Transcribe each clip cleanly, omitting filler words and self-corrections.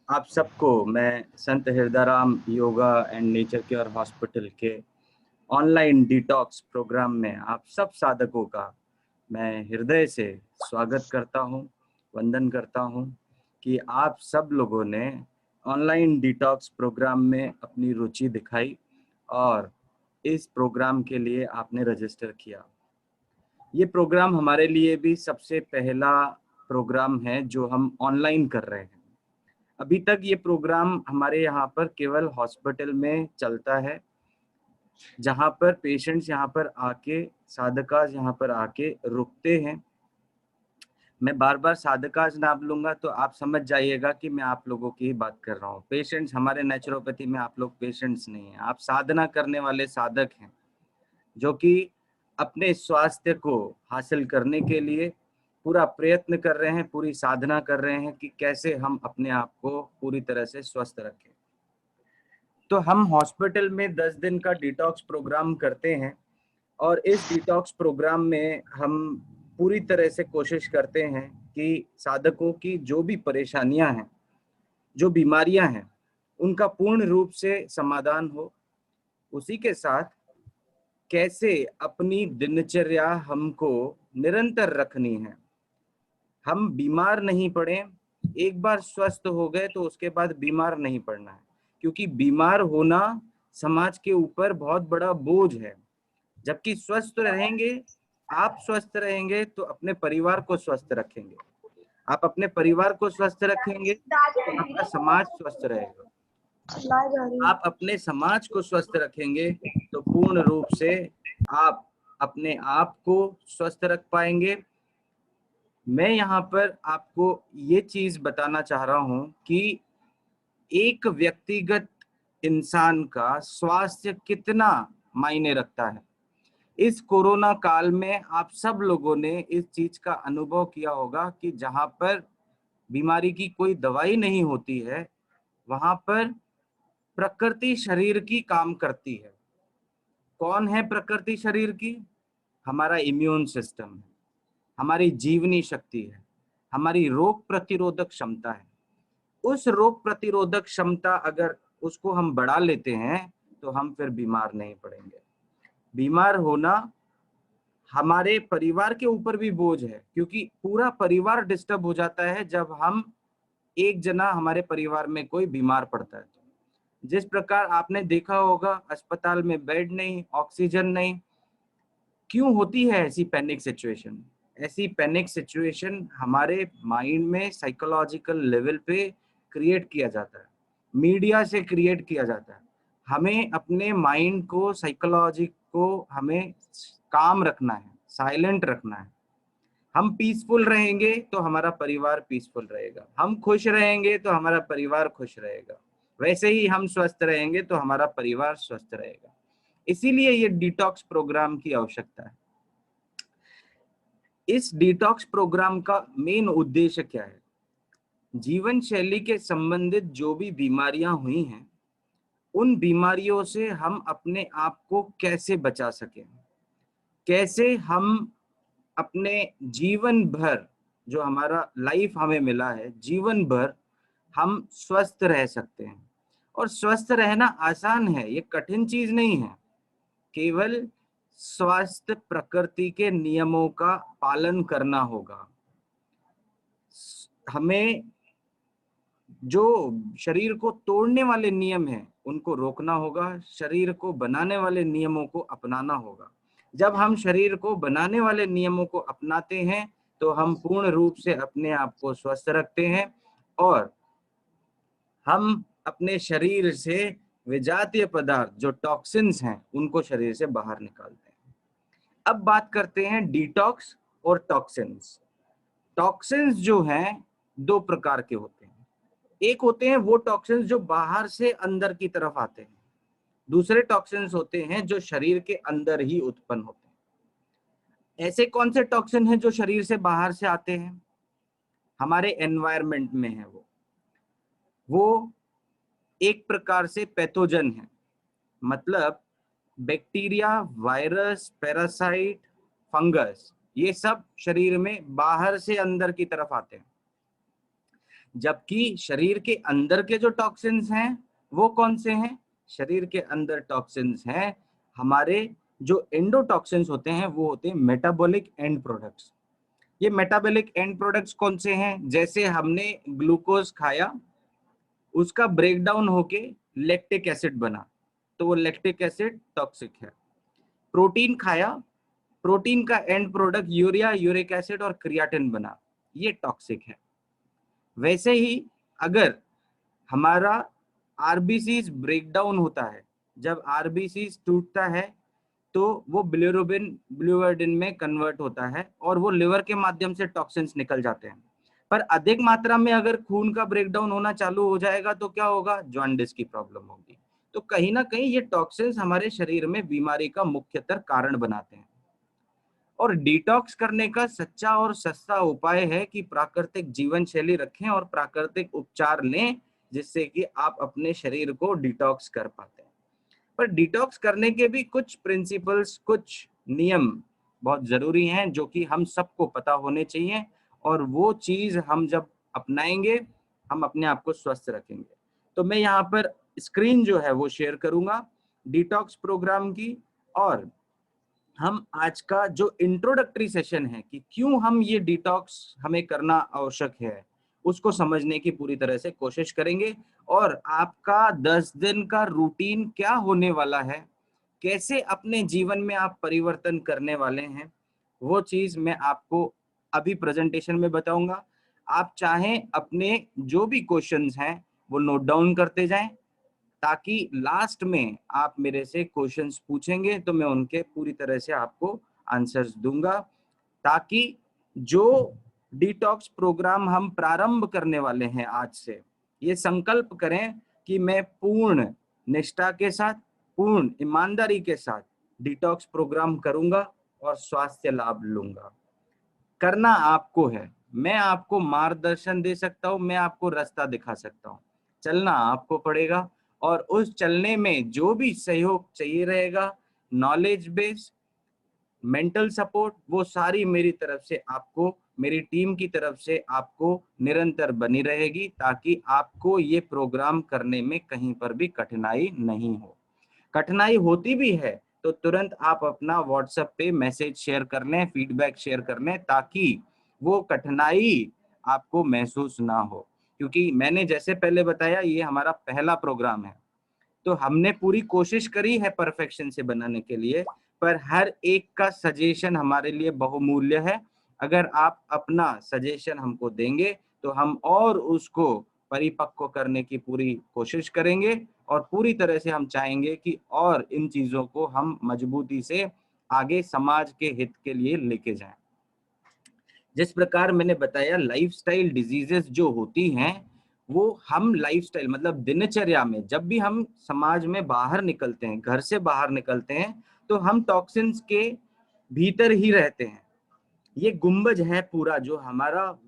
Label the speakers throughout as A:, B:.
A: आप सबको मैं संत Hirdaram yoga and nature care hospital के ऑनलाइन डिटॉक्स प्रोग्राम में आप सब साधकों का मैं हृदय से स्वागत करता हूं, वंदन करता हूं कि आप सब लोगों ने ऑनलाइन डिटॉक्स प्रोग्राम में अपनी रुचि दिखाई और इस प्रोग्राम के लिए आपने रजिस्टर किया। ये प्रोग्राम हमारे लिए भी सबसे पहला प्रोग्राम है जो हम ऑनलाइन कर रहे हैं। अभी तक ये प्रोग्राम हमारे यहाँ पर केवल हॉस्पिटल में चलता है, जहाँ पर पेशेंट्स यहाँ पर आके साधकाज यहाँ पर आके रुकते हैं। मैं बार बार साधकाज नाम लूंगा तो आप समझ जाइएगा कि मैं आप लोगों की ही बात कर रहा हूँ। पेशेंट्स हमारे नेचुरोपैथी में आप लोग पेशेंट्स नहीं हैं, आप साधना करने वाले साधक हैं जो कि अपने स्वास्थ्य को हासिल करने के लिए पूरा प्रयत्न कर रहे हैं, पूरी साधना कर रहे हैं कि कैसे हम अपने आप को पूरी तरह से स्वस्थ रखें। तो हम हॉस्पिटल में 10 दिन का डिटॉक्स प्रोग्राम करते हैं और इस डिटॉक्स प्रोग्राम में हम पूरी तरह से कोशिश करते हैं कि साधकों की जो भी परेशानियां हैं, जो बीमारियां हैं, उनका पूर्ण रूप से समाधान हो। उसी के साथ कैसे अपनी दिनचर्या हमको निरंतर रखनी है, हम बीमार नहीं पड़े। एक बार स्वस्थ हो गए तो उसके बाद बीमार नहीं पड़ना है, क्योंकि बीमार होना समाज के ऊपर बहुत बड़ा बोझ है। जबकि स्वस्थ रहेंगे, आप स्वस्थ रहेंगे तो अपने परिवार को स्वस्थ रखेंगे, आप अपने परिवार को स्वस्थ रखेंगे तो आपका समाज स्वस्थ रहेगा, आप अपने समाज को स्वस्थ रखेंगे तो पूर्ण रूप से आप अपने आप को स्वस्थ रख पाएंगे। मैं यहाँ पर आपको ये चीज बताना चाह रहा हूं कि एक व्यक्तिगत इंसान का स्वास्थ्य कितना मायने रखता है। इस कोरोना काल में आप सब लोगों ने इस चीज का अनुभव किया होगा कि जहां पर बीमारी की कोई दवाई नहीं होती है, वहां पर प्रकृति शरीर की काम करती है। कौन है प्रकृति शरीर की? हमारा इम्यून सिस्टम है, हमारी जीवनी शक्ति है, हमारी रोग प्रतिरोधक क्षमता है। उस रोग प्रतिरोधक क्षमता अगर उसको हम बढ़ा लेते हैं तो हम फिर बीमार नहीं पड़ेंगे। बीमार होना हमारे परिवार के ऊपर भी बोझ है, क्योंकि पूरा परिवार डिस्टर्ब हो जाता है जब हम एक जना हमारे परिवार में कोई बीमार पड़ता है। तो जिस प्रकार आपने देखा होगा अस्पताल में बेड नहीं, ऑक्सीजन नहीं, क्यों होती है ऐसी पैनिक सिचुएशन? ऐसी पैनिक सिचुएशन हमारे माइंड में साइकोलॉजिकल लेवल पे क्रिएट किया जाता है, मीडिया से क्रिएट किया जाता है। हमें अपने माइंड को, साइकोलॉजी को हमें काम रखना है, साइलेंट रखना है। हम पीसफुल रहेंगे तो हमारा परिवार पीसफुल रहेगा, हम खुश रहेंगे तो हमारा परिवार खुश रहेगा, वैसे ही हम स्वस्थ रहेंगे तो हमारा परिवार स्वस्थ रहेगा। इसीलिए ये डिटॉक्स प्रोग्राम की आवश्यकता है। इस डिटॉक्स प्रोग्राम का मेन उद्देश्य क्या है? जीवन शैली के संबंधित जो भी बीमारियां हुई हैं, उन बीमारियों से हम अपने आप को कैसे बचा सकें, कैसे हम अपने जीवन भर, जो हमारा लाइफ हमें मिला है, जीवन भर हम स्वस्थ रह सकते हैं। और स्वस्थ रहना आसान है, ये कठिन चीज नहीं है। केवल स्वास्थ्य प्रकृति के नियमों का पालन करना होगा। हमें जो शरीर को तोड़ने वाले नियम हैं उनको रोकना होगा, शरीर को बनाने वाले नियमों को अपनाना होगा। जब हम शरीर को बनाने वाले नियमों को अपनाते हैं तो हम पूर्ण रूप से अपने आप को स्वस्थ रखते हैं और हम अपने शरीर से विजातीय पदार्थ जो टॉक्सिन्स हैं उनको शरीर से बाहर निकालते हैं। अब बात करते हैं डिटॉक्स और टॉक्सिन्स। टॉक्सिन्स जो हैं दो प्रकार के होते हैं। एक होते हैं वो टॉक्सिन्स जो बाहर से अंदर की तरफ आते हैं, दूसरे टॉक्सिन्स होते हैं जो शरीर के अंदर ही उत्पन्न होते हैं। ऐसे कौन से टॉक्सिन हैं जो शरीर से बाहर से आते हैं? हमारे एनवायरनमेंट में है वो एक प्रकार से पैथोजन है, मतलब बैक्टीरिया, वायरस, पैरासाइट, फंगस, ये सब शरीर में बाहर से अंदर की तरफ आते हैं। जबकि शरीर के अंदर के जो टॉक्सिन्स हैं वो कौन से हैं? शरीर के अंदर टॉक्सिन्स हैं हमारे, जो एंडोटॉक्सिन्स होते हैं वो होते हैं मेटाबॉलिक एंड प्रोडक्ट्स। ये मेटाबॉलिक एंड प्रोडक्ट्स कौन से हैं? जैसे हमने ग्लूकोज खाया, उसका ब्रेकडाउन होके लैक्टिक एसिड बना, तो वो लैक्टिक एसिड टॉक्सिक है। प्रोटीन खाया, प्रोटीन का and product urea, uric acid और क्रियाटिन बना, ये टॉक्सिक है। वैसे ही अगर हमारा आरबीसीज ब्रेकडाउन होता है, जब आरबीसीज टूटता है तो वो बिलिरुबिन ब्लूवर्डिन में कन्वर्ट होता है और वो लिवर के माध्यम से टॉक्सिन्स निकल जाते हैं। पर अधिक मात्रा में अगर खून का ब्रेकडाउन होना चालू हो जाएगा तो क्या होगा? जॉन्डिस की प्रॉब्लम होगी। तो कहीं ना कहीं ये टॉक्सिन्स हमारे शरीर में बीमारी का मुख्यतर कारण बनाते हैं। और डिटॉक्स करने का सच्चा और सस्ता उपाय है कि प्राकृतिक जीवन शैली रखें और प्राकृतिक उपचार लें, जिससे कि आप अपने शरीर को डिटॉक्स कर पाते हैं। पर डिटॉक्स करने के भी कुछ प्रिंसिपल्स, कुछ नियम बहुत जरूरी हैं जो कि हम सबको पता होने चाहिए, और वो चीज हम जब अपनाएंगे हम अपने आप को स्वस्थ रखेंगे। तो मैं यहाँ पर स्क्रीन जो है वो शेयर करूंगा डिटॉक्स प्रोग्राम की, और हम आज का जो इंट्रोडक्टरी सेशन है कि क्यों हम ये डिटॉक्स हमें करना आवश्यक है, उसको समझने की पूरी तरह से कोशिश करेंगे। और आपका 10 दिन का रूटीन क्या होने वाला है, कैसे अपने जीवन में आप परिवर्तन करने वाले हैं, वो चीज मैं आपको अभी प्रेजेंटेशन में बताऊंगा। आप चाहें अपने जो भी क्वेश्चंस हैं वो नोट डाउन करते जाएं, ताकि लास्ट में आप मेरे से क्वेश्चंस पूछेंगे तो मैं उनके पूरी तरह से आपको आंसर्स दूंगा, ताकि जो डिटॉक्स प्रोग्राम हम प्रारंभ करने वाले हैं आज से, ये संकल्प करें कि मैं पूर्ण निष्ठा के साथ, पूर्ण ईमानदारी के साथ डिटॉक्स प्रोग्राम करूंगा और स्वास्थ्य लाभ लूंगा। करना आपको है, मैं आपको मार्गदर्शन दे सकता हूं, मैं आपको रास्ता दिखा सकता हूं, चलना आपको पड़ेगा। और उस चलने में जो भी सहयोग चाहिए रहेगा, नॉलेज बेस, मेंटल सपोर्ट, वो सारी मेरी तरफ से आपको, मेरी टीम की तरफ से आपको निरंतर बनी रहेगी, ताकि आपको ये प्रोग्राम करने में कहीं पर भी कठिनाई नहीं हो। कठिनाई होती भी है तो तुरंत आप अपना व्हाट्सएप पे मैसेज शेयर कर लें, फीडबैक शेयर कर लें, ताकि वो कठिनाई आपको महसूस ना हो। क्योंकि मैंने जैसे पहले बताया ये हमारा पहला प्रोग्राम है, तो हमने पूरी कोशिश करी है परफेक्शन से बनाने के लिए, पर हर एक का सजेशन हमारे लिए बहुमूल्य है। अगर आप अपना सजेशन हमको देंगे तो हम और उसको परिपक्व करने की पूरी कोशिश करेंगे, और पूरी तरह से हम चाहेंगे कि और इन चीजों को हम मजबूती से आगे समाज के हित के लिए लेके जाएं। जिस प्रकार मैंने बताया, लाइफस्टाइल डिजीजेस जो होती हैं वो हम लाइफस्टाइल मतलब दिनचर्या में, जब भी हम समाज में बाहर निकलते हैं, घर से बाहर निकलते हैं, तो हम टॉक्सिन्स के भीतर ही रहते हैं। ये गुंबज है पूरा, जो हमारा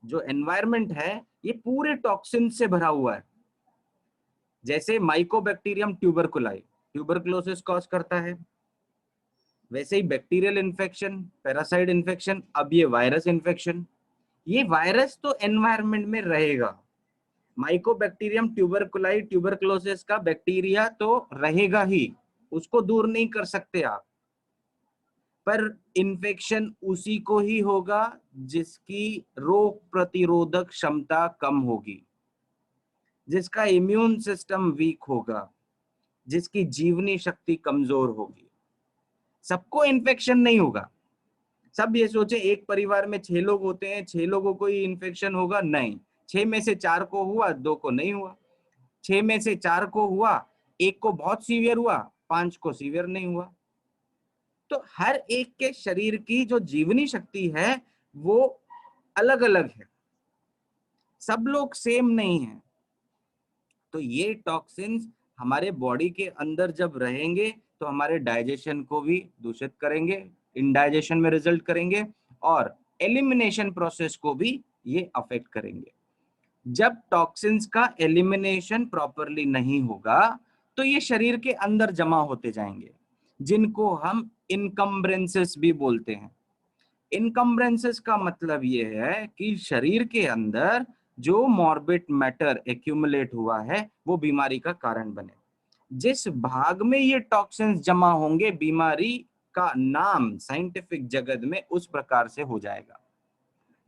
A: जो एनवायरनमेंट है ये पूरे टॉक्सिन से भरा हुआ है। जैसे माइकोबैक्टीरियम ट्यूबरकुलाई ट्यूबरकुलोसिस कॉज करता है, वैसे ही बैक्टीरियल इन्फेक्शन, पैरासाइट इन्फेक्शन, अब ये वायरस इन्फेक्शन, ये वायरस तो एनवायरनमेंट में रहेगा। माइकोबैक्टीरियम ट्यूबरकुलाई ट्यूबरकुलोसिस का बैक्टीरिया तो रहेगा ही, उसको दूर नहीं कर सकते आप, पर इन्फेक्शन उसी को ही होगा जिसकी रोग प्रतिरोधक क्षमता कम होगी, जिसका इम्यून सिस्टम वीक होगा, जिसकी जीवनी शक्ति कमजोर होगी। सबको इन्फेक्शन नहीं होगा। सब ये सोचे एक परिवार में 6 लोग होते हैं, 6 लोगों को ही इन्फेक्शन होगा, नहीं। 6 में से 4 को हुआ, 2 को नहीं हुआ। 6 में से 4 को हुआ, 1 को बहुत सीवियर हुआ, 5 को सीवियर नहीं हुआ। तो हर एक के शरीर की जो जीवनी शक्ति है वो अलग अलग है, सब लोग सेम नहीं है। तो ये टॉक्सिन्स हमारे बॉडी के अंदर जब रहेंगे तो हमारे डाइजेशन को भी दूषित करेंगे, इनडाइजेशन में रिजल्ट करेंगे, और एलिमिनेशन प्रोसेस को भी ये अफेक्ट करेंगे। जब टॉक्सिन्स का एलिमिनेशन प्रॉपरली नहीं होगा तो ये शरीर के अंदर जमा होते जाएंगे, जिनको हम इनकम्ब्रेंसेस भी बोलते हैं। इनकम्ब्रेंसेस का मतलब ये है कि शरीर के अंदर जो मॉर्बिड मैटर एक्यूमुलेट हुआ है वो बीमारी का कारण बने। जिस भाग में ये टॉक्सिन्स जमा होंगे बीमारी का नाम साइंटिफिक जगत में उस प्रकार से हो जाएगा।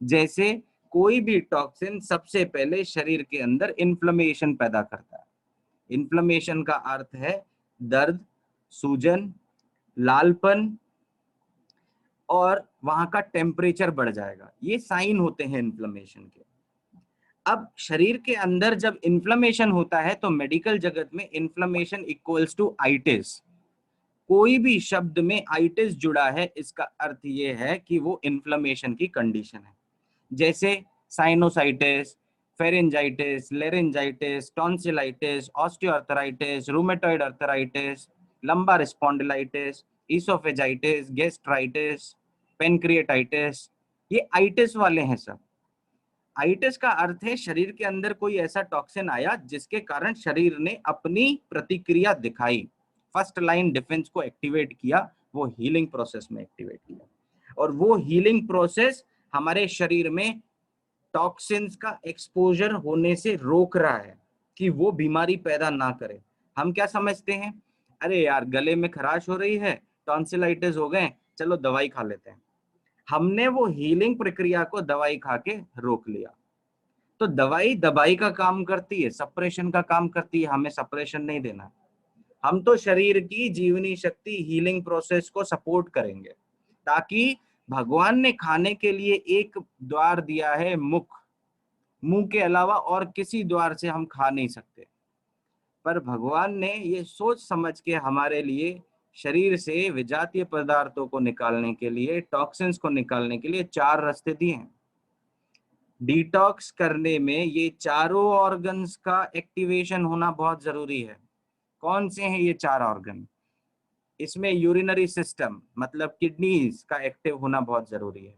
A: जैसे कोई भी टॉक्सिन सबसे पहले शरीर के अंदर इन्फ्लेमेशन पैदा करता है। इन्फ्लेमेशन का अर्थ है दर्द, सूजन, लालपन और वहां का टेम्परेचर बढ़ जाएगा। ये साइन होते हैं इन्फ्लेमेशन के। अब शरीर के अंदर जब इन्फ्लेमेशन होता है तो मेडिकल जगत में इन्फ्लेमेशन इक्वल्स टू आइटिस। कोई भी शब्द में आइटिस जुड़ा है इसका अर्थ ये है कि वो इन्फ्लेमेशन की कंडीशन है। जैसे sinusitis, pharyngitis, laryngitis, tonsillitis, osteoarthritis, rheumatoid arthritis, lumbar spondylitis, oesophagitis, gastritis, pancreatitis, ये आइटिस वाले हैं सब। आइटिस का अर्थ है शरीर के अंदर कोई ऐसा टॉक्सिन आया जिसके कारण शरीर ने अपनी प्रतिक्रिया दिखाई, फर्स्ट लाइन डिफेंस को एक्टिवेट किया, वो हीलिंग प्रोसेस में एक्टिवेट किया। और वो हीलिंग प्रोसेस हमारे शरीर में टॉक्सिन्स का एक्सपोजर होने से रोक रहा है कि वो बीमारी पैदा ना करे। हम क्या समझते हैं, अरे यार गले में खराश हो रही है, टॉन्सिलाइटिस हो गए, चलो दवाई खा लेते हैं। हमने वो हीलिंग प्रक्रिया को दवाई खा के रोक लिया। तो दवाई दवाई का काम करती है, सप्रेशन का काम करती है, हमें सप्रेशन नहीं देना। हम तो शरीर की जीवनी शक्ति हीलिंग प्रोसेस को सपोर्ट करेंगे, ताकि भगवान ने खाने के लिए एक द्वार दिया है मुख, मुंह के अलावा और किसी द्वार से हम खा नहीं सकते। पर भगवान ने ये सोच समझ के हमारे लिए शरीर से विजातीय पदार्थों को निकालने के लिए, टॉक्सिन्स को निकालने के लिए 4 रास्ते दिए हैं। डिटॉक्स करने में ये चारों ऑर्गन्स का एक्टिवेशन होना बहुत जरूरी है। कौन से हैं ये 4 ऑर्गन? इसमें यूरिनरी सिस्टम मतलब किडनीज का एक्टिव होना बहुत जरूरी है।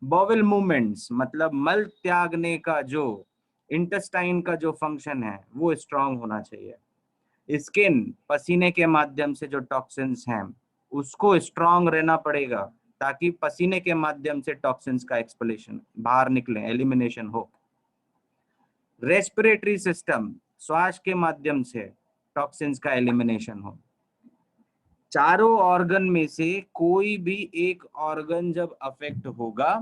A: बॉवेल मूवमेंट्स मतलब मल त्यागने का जो इंटेस्टाइन का जो फंक्शन है वो स्ट्रांग होना चाहिए। स्किन, पसीने के माध्यम से जो टॉक्सिन्स हैं उसको स्ट्रांग रहना पड़ेगा, ताकि पसीने के माध्यम से टॉक्सिन्स का एक्सपेलेशन बाहर निकले, एलिमिनेशन हो। रेस्पिरेटरी सिस्टम, श्वास के माध्यम से टॉक्सिन्स का एलिमिनेशन हो। चारों ऑर्गन में से कोई भी एक ऑर्गन जब अफेक्ट होगा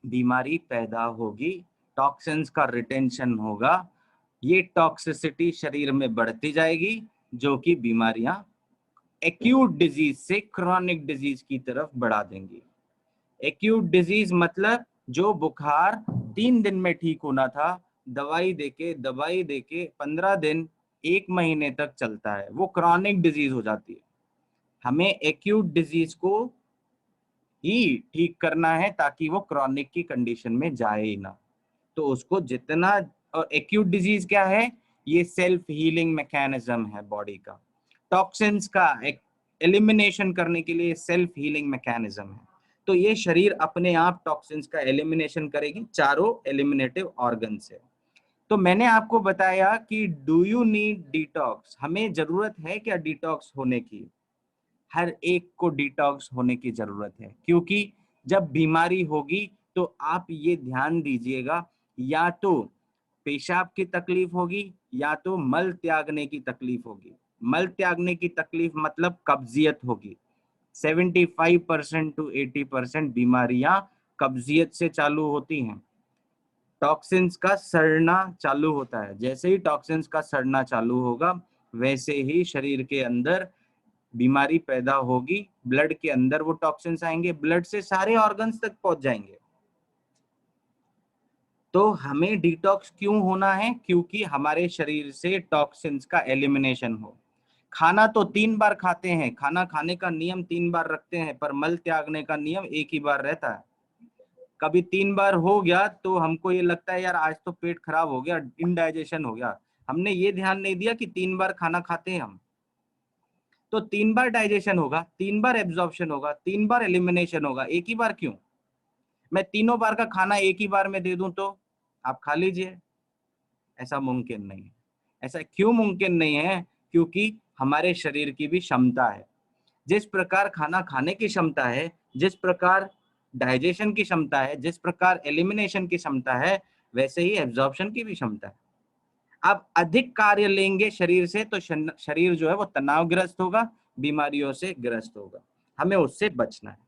A: बीमारी पैदा होगी, टॉक्सिन्स का रिटेंशन होगा, ये टॉक्सिसिटी शरीर में बढ़ती जाएगी जो कि बीमारियां एक्यूट डिजीज से क्रॉनिक डिजीज की तरफ बढ़ा देंगी। एक्यूट डिजीज मतलब जो बुखार 3 दिन में ठीक होना था, दवाई देके 15 दिन 1 महीने तक चलता है, वो क्रॉनिक डिजीज हो जाती है। हमें एक्यूट डिजीज को ही ठीक करना है ताकि वो क्रॉनिक की कंडीशन में जाए ही ना। तो उसको जितना, और एक्यूट डिजीज क्या है, ये सेल्फ हीलिंग मैकेनिज्म है बॉडी का। टॉक्सिन्स का एलिमिनेशन करने के लिए सेल्फ हीलिंग मैकेनिज्म है। तो ये शरीर अपने आप टॉक्सिन्स का एलिमिनेशन करेगी चारों एलिमिनेटिव ऑर्गन से। तो मैंने आपको बताया कि डू यू नीड डिटॉक्स, हमें जरूरत है क्या डिटॉक्स होने की? हर एक को डिटॉक्स होने की जरूरत है, क्योंकि जब बीमारी होगी तो आप ये ध्यान दीजिएगा, या तो पेशाब की तकलीफ होगी या तो मल त्यागने की तकलीफ होगी। मल त्यागने की तकलीफ मतलब कब्जियत होगी। 75% to 80% बीमारियां कब्जियत से चालू होती हैं। टॉक्सिन्स का सड़ना चालू होता है, जैसे ही टॉक्सिन्स का सड़ना चालू होगा वैसे ही शरीर के अंदर बीमारी पैदा होगी। ब्लड के अंदर वो टॉक्सिन्स आएंगे, ब्लड से सारे ऑर्गन्स तक पहुंच जाएंगे। तो हमें डिटॉक्स क्यों होना है? क्योंकि हमारे शरीर से टॉक्सिन्स का एलिमिनेशन हो। खाना तो 3 बार खाते हैं, खाना खाने का नियम 3 बार रखते हैं, पर मल त्यागने का नियम 1 ही बार रहता है। कभी 3 बार हो गया तो हमको ये लगता है यार आज तो पेट खराब हो गया, इनडाइजेशन हो गया। हमने ये ध्यान नहीं दिया कि 3 बार खाना खाते हैं हम, तो 3 बार डाइजेशन होगा, 3 बार एब्जॉर्प्शन होगा, 3 बार एलिमिनेशन होगा, एक ही बार क्यों? मैं तीनों बार का खाना एक ही बार में दे दूं तो आप खा लीजिए, ऐसा मुमकिन नहीं है। ऐसा क्यों मुमकिन नहीं है? क्योंकि हमारे शरीर की भी क्षमता है। जिस प्रकार खाना खाने की क्षमता है, जिस प्रकार डाइजेशन की क्षमता है, जिस प्रकार एलिमिनेशन की क्षमता है, वैसे ही एब्जॉर्प्शन की भी क्षमता है। आप अधिक कार्य लेंगे शरीर से तो शरीर जो है वो तनावग्रस्त होगा, बीमारियों से ग्रस्त होगा, हमें उससे बचना है।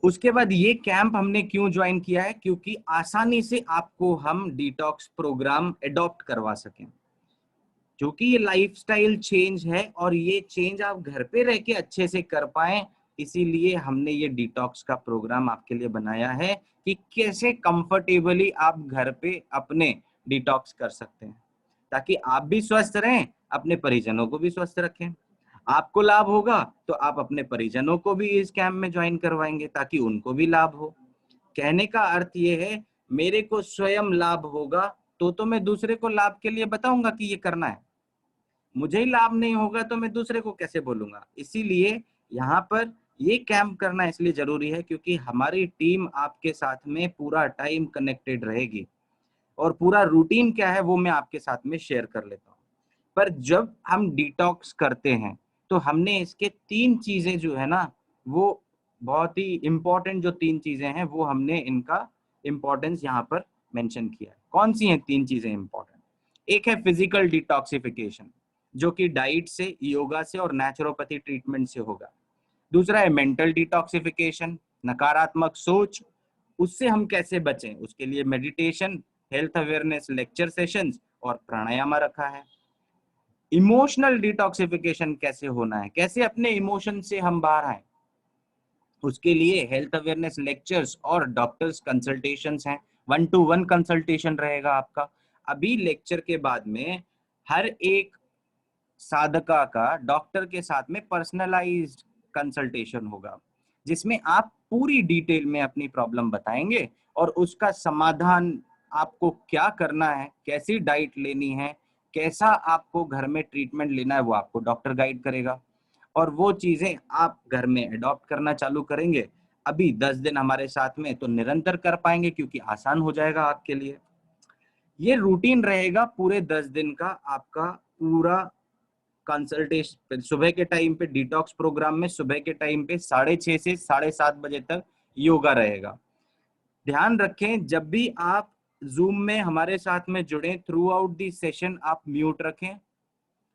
A: उसके बाद ये कैंप हमने क्यों ज्वाइन किया है, क्योंकि आसानी से आपको हम डिटॉक्स प्रोग्राम एडॉप्ट करवा सकें, क्योंकि ये लाइफस्टाइल चेंज है और ये चेंज आप घर पे रह के अच्छे से कर पाएं, इसीलिए हमने ये डिटॉक्स का प्रोग्राम आपके लिए बनाया है कि कैसे कंफर्टेबली आप घर पे अपने डिटॉक्स कर सकते हैं, ताकि आप भी स्वस्थ रहें, अपने परिजनों को भी स्वस्थ रखें। आपको लाभ होगा तो आप अपने परिजनों को भी इस कैंप में ज्वाइन करवाएंगे ताकि उनको भी लाभ हो। कहने का अर्थ ये है, मेरे को स्वयं लाभ होगा तो मैं दूसरे को लाभ के लिए बताऊंगा कि ये करना है। मुझे ही लाभ नहीं होगा तो मैं दूसरे को कैसे बोलूंगा। इसीलिए यहाँ पर ये कैंप करना इसलिए जरूरी है क्योंकि हमारी टीम आपके साथ में पूरा टाइम कनेक्टेड रहेगी और पूरा रूटीन क्या है वो मैं आपके साथ में शेयर कर लेता हूँ। पर जब हम डिटॉक्स करते हैं तो हमने इसके 3 चीजें जो है ना, वो बहुत ही इंपॉर्टेंट जो 3 चीजें हैं वो हमने इनका इंपॉर्टेंस यहाँ पर मेंशन किया है। कौन सी हैं 3 चीजें इंपॉर्टेंट? एक है फिजिकल डिटॉक्सिफिकेशन, जो कि डाइट से, योगा से और नेचुरोपैथी ट्रीटमेंट से होगा। दूसरा है मेंटल डिटॉक्सिफिकेशन, नकारात्मक सोच, उससे हम कैसे बचें, उसके लिए meditation, health awareness lecture sessions और प्राणायाम रखा है। इमोशनल डिटॉक्सिफिकेशन कैसे होना है, कैसे अपने इमोशन से हम बाहर आए, उसके लिए हेल्थ अवेयरनेस लेक्चर्स और डॉक्टर्स कंसल्टेशंस हैं। 1-to-1 कंसल्टेशन रहेगा आपका। अभी लेक्चर के बाद में हर एक साधका का डॉक्टर के साथ में पर्सनलाइज्ड कंसल्टेशन होगा, जिसमें आप पूरी डिटेल में अपनी प्रॉब्लम बताएंगे और उसका समाधान, आपको क्या करना है, कैसी डाइट लेनी है, कैसा आपको घर में ट्रीटमेंट लेना है, वो आपको डॉक्टर गाइड करेगा और वो चीजें आप घर में अडॉप्ट करना चालू करेंगे। अभी 10 दिन हमारे साथ में तो निरंतर कर पाएंगे क्योंकि आसान हो जाएगा आपके लिए। ये रूटीन रहेगा पूरे 10 दिन का आपका। पूरा कंसल्टेशन सुबह के टाइम पे, डिटॉक्स प्रोग्राम में सुबह के टाइम पे 6:30 से 7:30 बजे तक योगा रहेगा। ध्यान रखें, जब भी आप जूम में हमारे साथ में जुड़े, थ्रू आउट दी सेशन आप म्यूट रखें।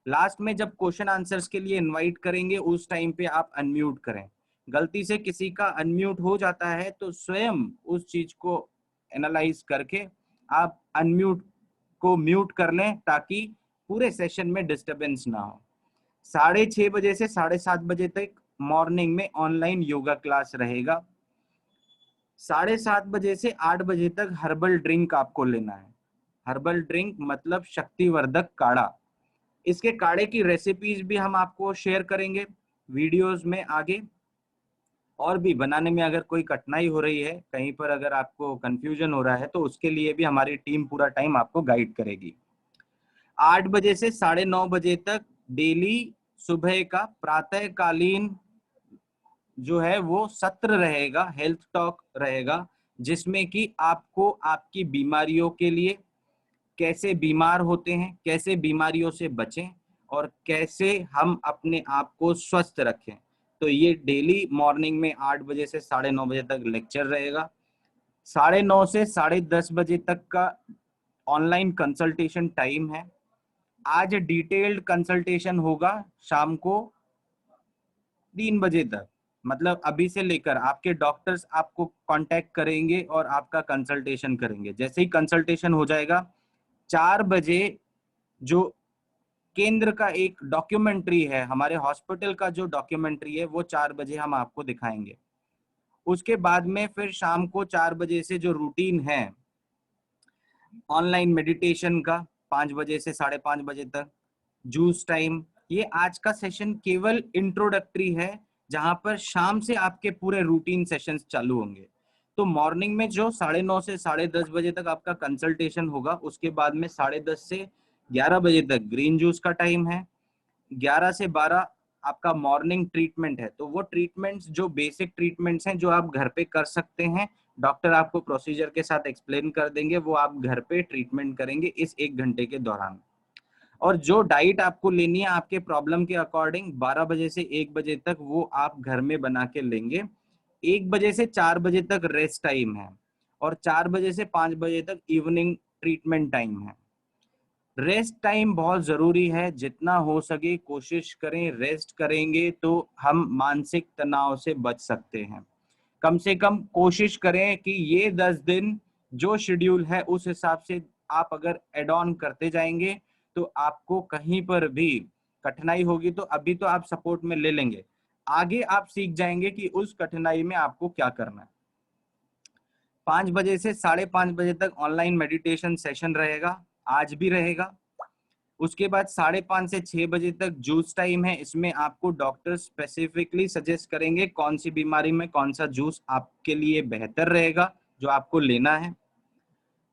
A: लास्ट में जब क्वेश्चन आंसर्स के लिए इनवाइट करेंगे उस टाइम पे आप अनम्यूट करें। गलती से किसी का अनम्यूट हो जाता है तो स्वयं उस चीज को एनालाइज करके आप अनम्यूट को म्यूट कर लें ताकि पूरे सेशन में डिस्टरबेंस ना हो। 6:30 बजे से 7:30 बजे तक मॉर्निंग में ऑनलाइन योगा क्लास रहेगा। 7:30 बजे से 8 बजे तक हर्बल ड्रिंक आपको लेना है। हर्बल ड्रिंक मतलब शक्तिवर्धक काढ़ा। इसके काढ़े की रेसिपीज भी हम आपको शेयर करेंगे वीडियोस में आगे। और भी बनाने में अगर कोई कठिनाई हो रही है, कहीं पर अगर आपको कंफ्यूजन हो रहा है, तो उसके लिए भी हमारी टीम पूरा टाइम आपको गाइड करेगी। 8 बजे से 9:30 बजे तक डेली सुबह का प्रातःकालीन जो है वो सत्र रहेगा, हेल्थ टॉक रहेगा, जिसमें कि आपको आपकी बीमारियों के लिए, कैसे बीमार होते हैं, कैसे बीमारियों से बचें और कैसे हम अपने आप को स्वस्थ रखें। तो ये डेली मॉर्निंग में 8 बजे से 9:30 बजे तक लेक्चर रहेगा। 9:30 से 10:30 बजे तक का ऑनलाइन कंसल्टेशन टाइम है। आज डिटेल्ड कंसल्टेशन होगा शाम को 3 बजे तक। मतलब अभी से लेकर आपके डॉक्टर्स आपको कांटेक्ट करेंगे और आपका कंसल्टेशन करेंगे। जैसे ही कंसल्टेशन हो जाएगा, 4 बजे जो केंद्र का एक डॉक्यूमेंट्री है, हमारे हॉस्पिटल का जो डॉक्यूमेंट्री है, वो 4 बजे हम आपको दिखाएंगे। उसके बाद में फिर शाम को 4 बजे से जो रूटीन है ऑनलाइन मेडिटेशन का, 5 बजे से 5:30 बजे तक जूस टाइम। ये आज का सेशन केवल इंट्रोडक्टरी है, जहां पर शाम से आपके पूरे रूटीन सेशंस चालू होंगे। तो मॉर्निंग में जो 9:30 से 10:30 बजे तक आपका कंसल्टेशन होगा, उसके बाद में 10:30 से 11 बजे तक ग्रीन जूस का टाइम है। 11 से 12 आपका मॉर्निंग ट्रीटमेंट है। तो वो ट्रीटमेंट्स जो बेसिक ट्रीटमेंट्स हैं जो आप घर पे कर सकते हैं, डॉक्टर आपको प्रोसीजर के साथ एक्सप्लेन कर देंगे, वो आप घर पे ट्रीटमेंट करेंगे इस 1 घंटे के दौरान। और जो डाइट आपको लेनी है आपके प्रॉब्लम के अकॉर्डिंग, 12 बजे से 1 बजे तक वो आप घर में बना के लेंगे। 1 बजे से 4 बजे तक रेस्ट टाइम है और 4 बजे से 5 बजे तक इवनिंग ट्रीटमेंट टाइम है। रेस्ट टाइम बहुत जरूरी है, जितना हो सके कोशिश करें, रेस्ट करेंगे तो हम मानसिक तनाव से बच सकते हैं। कम से कम कोशिश करें कि ये 10 दिन जो शेड्यूल है उस हिसाब से आप अगर एड ऑन करते जाएंगे तो आपको कहीं पर भी कठिनाई होगी तो अभी तो आप सपोर्ट में ले लेंगे, आगे आप सीख जाएंगे कि उस कठिनाई में आपको क्या करना है। 5 बजे से 5:30 बजे तक ऑनलाइन मेडिटेशन सेशन रहेगा, आज भी रहेगा। उसके बाद 5:30 से 6 बजे तक जूस टाइम है, इसमें आपको डॉक्टर स्पेसिफिकली सजेस्ट करेंगे कौन सी बीमारी में कौन सा जूस आपके लिए बेहतर रहेगा जो आपको लेना है।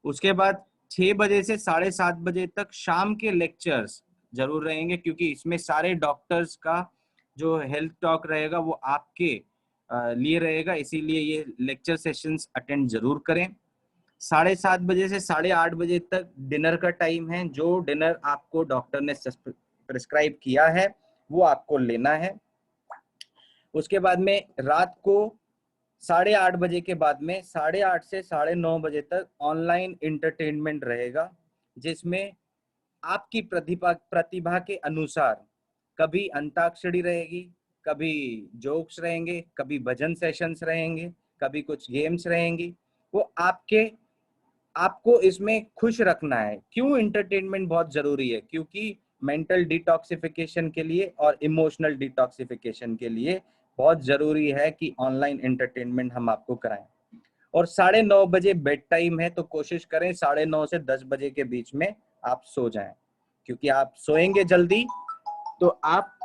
A: उसके बाद 6 बजे से 7:30 बजे तक शाम के लेक्चर्स जरूर रहेंगे, क्योंकि इसमें सारे डॉक्टर्स का जो हेल्थ टॉक रहेगा वो आपके लिए रहेगा, इसीलिए ये लेक्चर सेशंस अटेंड जरूर करें। 7:30 बजे से 8:30 बजे तक डिनर का टाइम है, जो डिनर आपको डॉक्टर ने प्रिस्क्राइब किया है वो आपको लेना है। उसके बाद में रात को 8:30 बजे के बाद में 8:30 से 9:30 बजे तक ऑनलाइन इंटरटेनमेंट रहेगा, जिसमें आपकी प्रतिभा के अनुसार कभी अंताक्षरी रहेगी, कभी जोक्स रहेंगे, कभी भजन सेशंस रहेंगे, कभी कुछ गेम्स रहेंगी। वो आपको इसमें खुश रखना है। क्यों इंटरटेनमेंट बहुत जरूरी है? क्योंकि मेंटल डिटॉक्सिफिकेशन के लिए और इमोशनल डिटॉक्सिफिकेशन के लिए बहुत जरूरी है कि ऑनलाइन एंटरटेनमेंट हम आपको कराएं। और 9:30 बजे बेड टाइम है, तो कोशिश करें 9:30 से 10 बजे के बीच में आप सो जाएं, क्योंकि आप सोएंगे जल्दी तो आप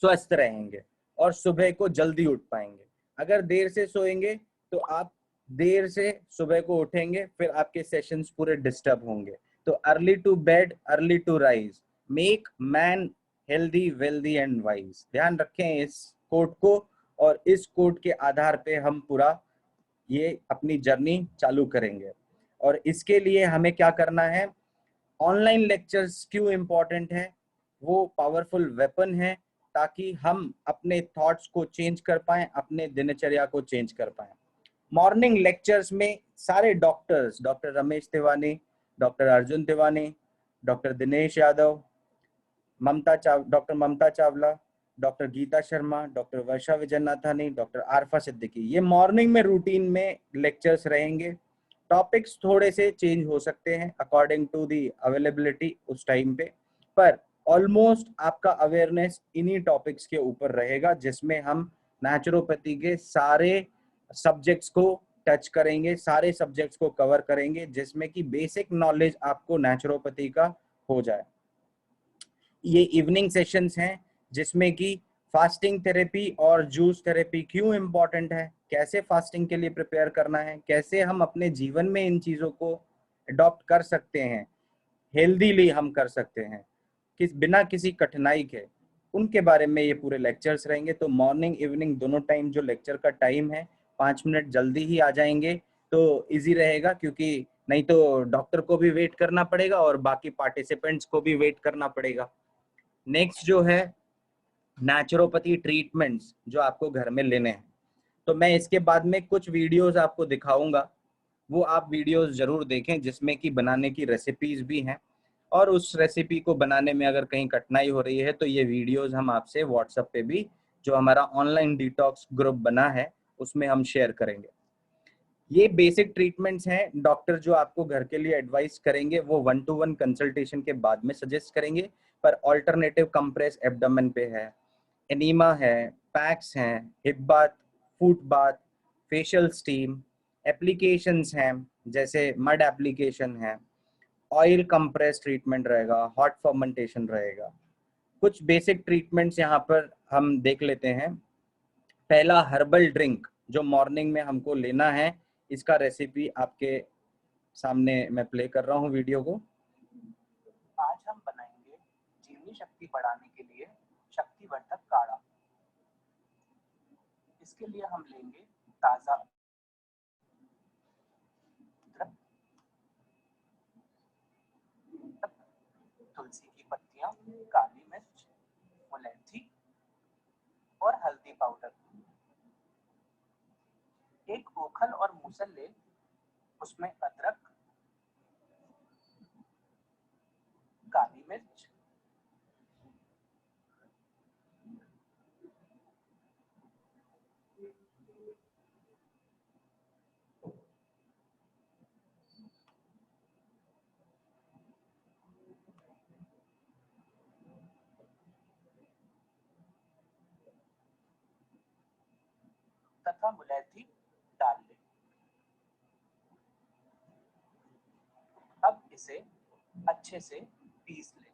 A: स्वस्थ रहेंगे और सुबह को जल्दी उठ पाएंगे। अगर देर से सोएंगे तो आप देर से सुबह को उठेंगे, फिर आपके सेशंस पूरे डिस्टर्ब होंगे। तो early to bed early to rise, make man healthy wealthy and wise. ध्यान रखें इस कोट को, और इस कोट के आधार पे हम पूरा ये अपनी जर्नी चालू करेंगे। और इसके लिए हमें क्या करना है? ऑनलाइन लेक्चर्स क्यों इम्पोर्टेंट है? वो पावरफुल वेपन है, ताकि हम अपने थॉट्स को चेंज कर पाएं, अपने दिनचर्या को चेंज कर पाएं। मॉर्निंग लेक्चर्स में सारे doctors, doctor Ramesh Tiwari, doctor Arjun Tiwari, doctor Dinesh Yadav, doctor Mamta Chawla, doctor Geeta Sharma, doctor Varsha Vijaynathani, doctor Aarfa Siddiqui, ये मॉर्निंग में रूटीन में लेक्चर्स रहेंगे। टॉपिक्स थोड़े से चेंज हो सकते हैं अकॉर्डिंग टू दी अवेलेबिलिटी उस टाइम पे, पर ऑलमोस्ट आपका अवेयरनेस इन्हीं टॉपिक्स के ऊपर रहेगा, जिसमें हम नेचुरोपैथी के सारे सब्जेक्ट्स को टच करेंगे, सारे सब्जेक्ट्स को कवर करेंगे, जिसमें कि बेसिक नॉलेज आपको नेचुरोपैथी का हो जाए। ये इवनिंग सेशंस हैं, जिसमें कि फास्टिंग थेरेपी और जूस थेरेपी क्यों इम्पोर्टेंट है, कैसे फास्टिंग के लिए प्रिपेयर करना है, कैसे हम अपने जीवन में इन चीज़ों को अडॉप्ट कर सकते हैं, हेल्दीली हम कर सकते हैं बिना किसी कठिनाई के, उनके बारे में ये पूरे लेक्चर्स रहेंगे। तो मॉर्निंग इवनिंग दोनों टाइम जो लेक्चर का टाइम है, 5 मिनट जल्दी ही आ जाएंगे तो इजी रहेगा, क्योंकि नहीं तो डॉक्टर को भी वेट करना पड़ेगा और बाकी पार्टिसिपेंट्स को भी वेट करना पड़ेगा। नेक्स्ट जो है नेचुरोपैथी ट्रीटमेंट्स जो आपको घर में लेने हैं, तो मैं इसके बाद में कुछ वीडियोस आपको दिखाऊंगा, वो आप वीडियोस जरूर देखें, जिसमें कि बनाने की रेसिपीज भी हैं, और उस रेसिपी को बनाने में अगर कहीं कठिनाई हो रही है तो ये वीडियोस हम आपसे व्हाट्सएप पे भी, जो हमारा ऑनलाइन डिटॉक्स ग्रुप बना है, उसमें हम शेयर करेंगे। ये बेसिक ट्रीटमेंट्स हैं। डॉक्टर जो आपको घर के लिए एडवाइस करेंगे वो 1-to-1 कंसल्टेशन के बाद में सजेस्ट करेंगे, पर ऑल्टरनेटिव कंप्रेस एब्डोमेन पे है, एनीमा है, पैक्स हैं, hip bath, foot bath, facial steam, applications हैं जैसे मड एप्लीकेशन है, ऑयल कंप्रेस ट्रीटमेंट रहेगा, हॉट फर्मेंटेशन रहेगा। कुछ बेसिक ट्रीटमेंट्स यहाँ पर हम देख लेते हैं। पहला हर्बल ड्रिंक जो मॉर्निंग में हमको लेना है, इसका रेसिपी आपके सामने मैं प्ले कर रहा हूँ वीडियो को।
B: आज हम बनाएंगे जीवनी शक्ति बढ़ाने के लिए शक्तिवर्धक काढ़ा। इसके लिए हम लेंगे ताजा अदरक, तुलसी की पत्तियां, काली मिर्च, मुलैठी और हल्दी पाउडर। एक ओखल और मूसल ले उसमें अदरक, काली मिर्च, तथा मुलैठी डाल लें। अब इसे अच्छे से पीस लें।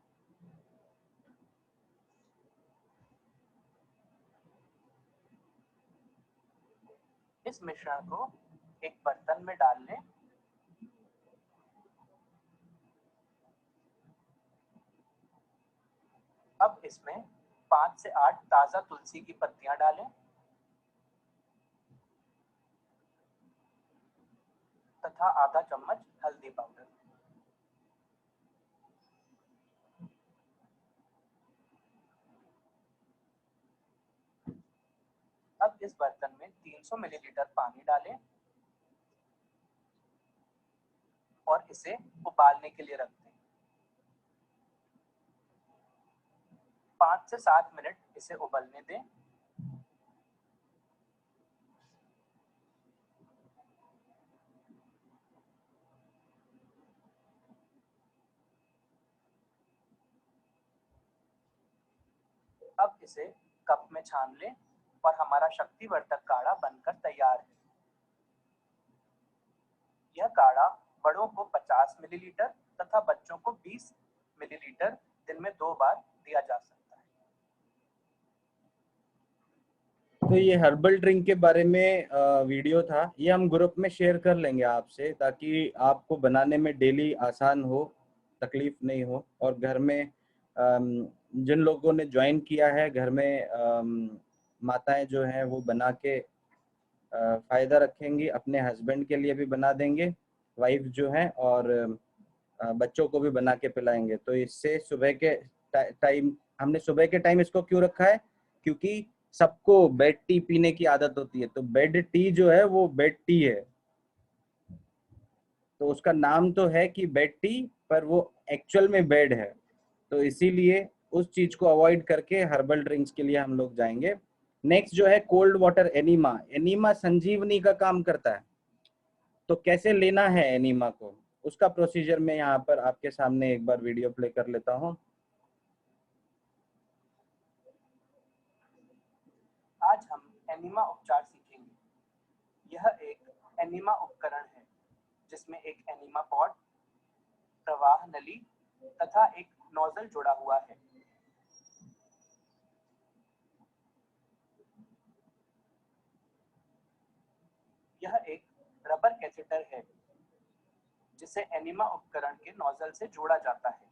B: इस मिश्रण को एक बर्तन में डाल लें। अब इसमें 5 से 8 ताजा तुलसी की पत्तियां डालें तथा आधा चम्मच हल्दी पाउडर। अब इस बर्तन में 300 मिलीलीटर पानी डालें और इसे उबालने के लिए रख दें। 5 से 7 मिनट इसे उबलने दें। अब इसे कप में छान लें और हमारा शक्तिवर्धक काढ़ा बनकर तैयार है। यह काढ़ा बड़ों को 50 मिलीलीटर तथा बच्चों को 20 मिलीलीटर दिन में 2 बार दिया जा सकता है।
A: तो ये हर्बल ड्रिंक के बारे में वीडियो था, ये हम ग्रुप में शेयर कर लेंगे आपसे, ताकि आपको बनाने में डेली आसान हो, तकलीफ नहीं हो। और घर में जिन लोगों ने ज्वाइन किया है, घर में माताएं जो हैं वो बना के फ़ायदा रखेंगी, अपने हस्बैंड के लिए भी बना देंगे, वाइफ जो है, और बच्चों को भी बना के पिलाएंगे। तो इससे सुबह के टाइम, हमने सुबह के टाइम इसको क्यों रखा है, क्योंकि सबको बेड टी पीने की आदत होती है। तो बेड टी जो है वो बेड टी है, तो उसका नाम तो है कि बेड टी, पर वो एक्चुअल में बेड है। तो इसीलिए उस चीज को अवॉइड करके हर्बल ड्रिंक्स के लिए हम लोग जाएंगे। नेक्स्ट जो है कोल्ड वाटर एनीमा। एनीमा संजीवनी का काम करता है। तो कैसे लेना है एनीमा को, उसका प्रोसीजर मैं यहाँ पर आपके सामने एक बार वीडियो प्ले कर लेता हूँ।
B: आज हम एनीमा उपचार सीखेंगे। यह एक एनीमा उपकरण है जिसमें एक एनीमा पॉट, प्रवाह नली तथा एक नोजल जुड़ा हुआ है। यह एक रबर कैथेटर है जिसे एनीमा उपकरण के नोजल से जोड़ा जाता है।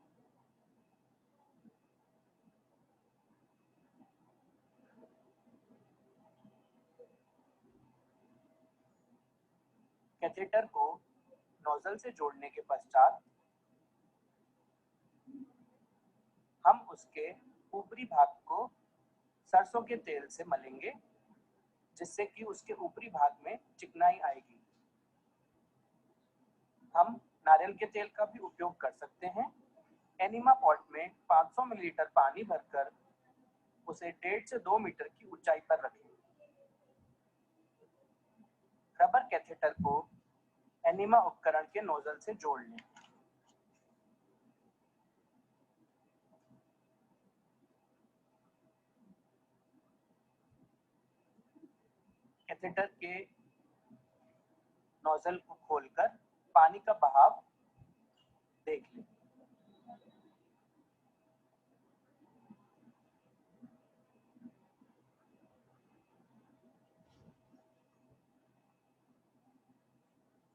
B: कैथेटर को नोजल से जोड़ने के पश्चात हम उसके ऊपरी भाग को सरसों के तेल से मलेंगे, जिससे कि उसके ऊपरी भाग में चिकनाई आएगी। हम नारियल के तेल का भी उपयोग कर सकते हैं। एनीमा पॉट में 500 मिलीलीटर पानी भरकर उसे 1.5 से 2 मीटर की ऊंचाई पर रखें। रबर कैथेटर को एनीमा उपकरण के नोजल से जोड़ लें। कैथेटर के नोजल को खोलकर पानी का बहाव देख लें।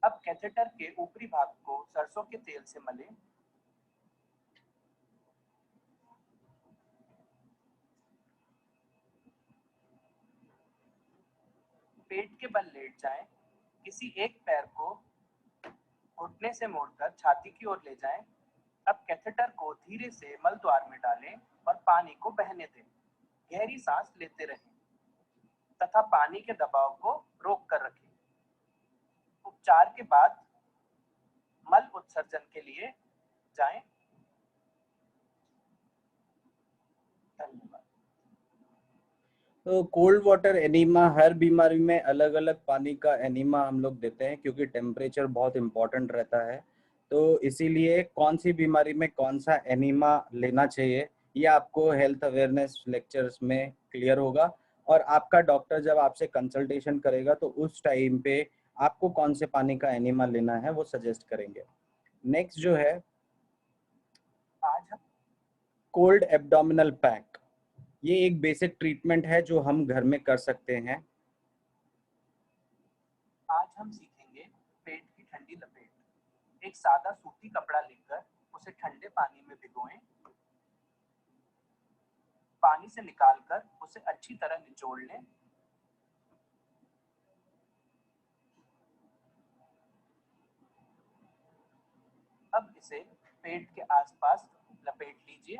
B: अब कैथेटर के ऊपरी भाग को सरसों के तेल से मलें। पेट के बल लेट जाएं। किसी एक पैर को घुटने से मोड़कर छाती की ओर ले जाएं। अब कैथेटर को धीरे से मल द्वार में डालें और पानी को बहने दें। गहरी सांस लेते रहें तथा पानी के दबाव को रोक कर रखें। उपचार के बाद मल उत्सर्जन के लिए जाएं। धन्यवाद।
A: तो कोल्ड वाटर एनीमा, हर बीमारी में अलग अलग पानी का एनीमा हम लोग देते हैं क्योंकि टेम्परेचर बहुत इंपॉर्टेंट रहता है। तो इसीलिए कौन सी बीमारी में कौन सा एनीमा लेना चाहिए ये आपको हेल्थ अवेयरनेस लेक्चर्स में क्लियर होगा, और आपका डॉक्टर जब आपसे कंसल्टेशन करेगा तो उस टाइम पे आपको कौन से पानी का एनीमा लेना है वो सजेस्ट करेंगे। नेक्स्ट जो है
B: आज हम
A: कोल्ड एब्डोमिनल पैक। ये एक बेसिक ट्रीटमेंट है जो हम घर में कर सकते हैं।
B: सीखेंगे पेट की ठंडी लपेट। एक सादा सूती कपड़ा लेकर उसे ठंडे पानी में भिगोएं। पानी से निकालकर उसे अच्छी तरह निचोड़ लें। अब इसे पेट के आसपास लपेट लीजिए।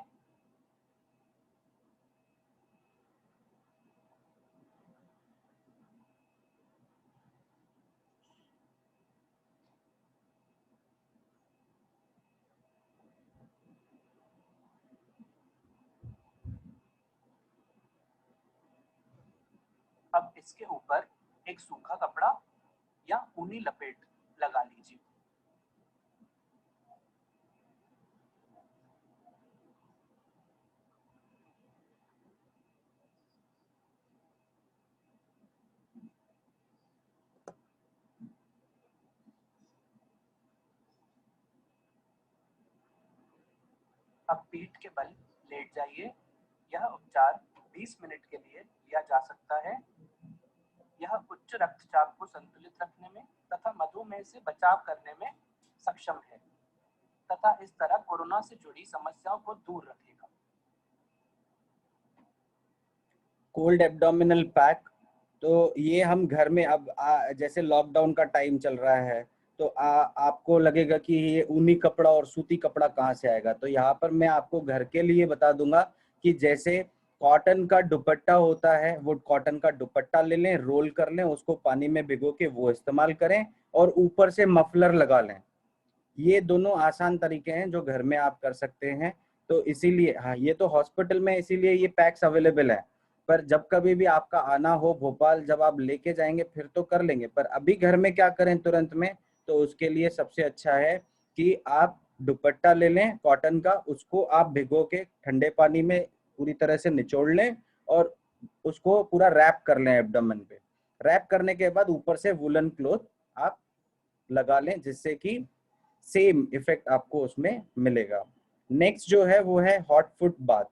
B: अब इसके ऊपर एक सूखा कपड़ा या ऊनी लपेट लगा लीजिए। अब पीठ के बल लेट जाइए। यह उपचार 20 मिनट के लिए लिया जा सकता है। यह उच्च रक्तचाप को संतुलित रखने में तथा मधुमेह से बचाव करने में सक्षम है तथा इस तरह कोरोना से जुड़ी समस्याओं को दूर रखेगा।
A: कोल्ड एब्डोमिनल पैक, तो ये हम घर में अब जैसे लॉकडाउन का टाइम चल रहा है तो आपको लगेगा कि ये ऊनी कपड़ा और सूती कपड़ा कहाँ से आएगा, तो यहाँ पर मैं आपको घर के लिए बता दूंगा कि जैसे कॉटन का दुपट्टा होता है वो कॉटन का दुपट्टा ले लें, रोल कर लें, उसको पानी में भिगो के वो इस्तेमाल करें और ऊपर से मफलर लगा लें। ये दोनों आसान तरीके हैं जो घर में आप कर सकते हैं। तो इसीलिए हाँ, ये तो हॉस्पिटल में इसीलिए ये पैक्स अवेलेबल है, पर जब कभी भी आपका आना हो भोपाल जब आप लेके जाएंगे फिर तो कर लेंगे, पर अभी घर में क्या करें तुरंत में, तो उसके लिए सबसे अच्छा है कि आप दुपट्टा ले लें कॉटन का, उसको आप भिगो के ठंडे पानी में पूरी तरह से निचोड़ लें और उसको पूरा रैप कर लें एब्डोमेन पे। रैप करने के बाद ऊपर से वुलन क्लॉथ आप लगा लें जिससे कि सेम इफेक्ट आपको उसमें मिलेगा। नेक्स्ट जो है वो है हॉट फुट बाथ।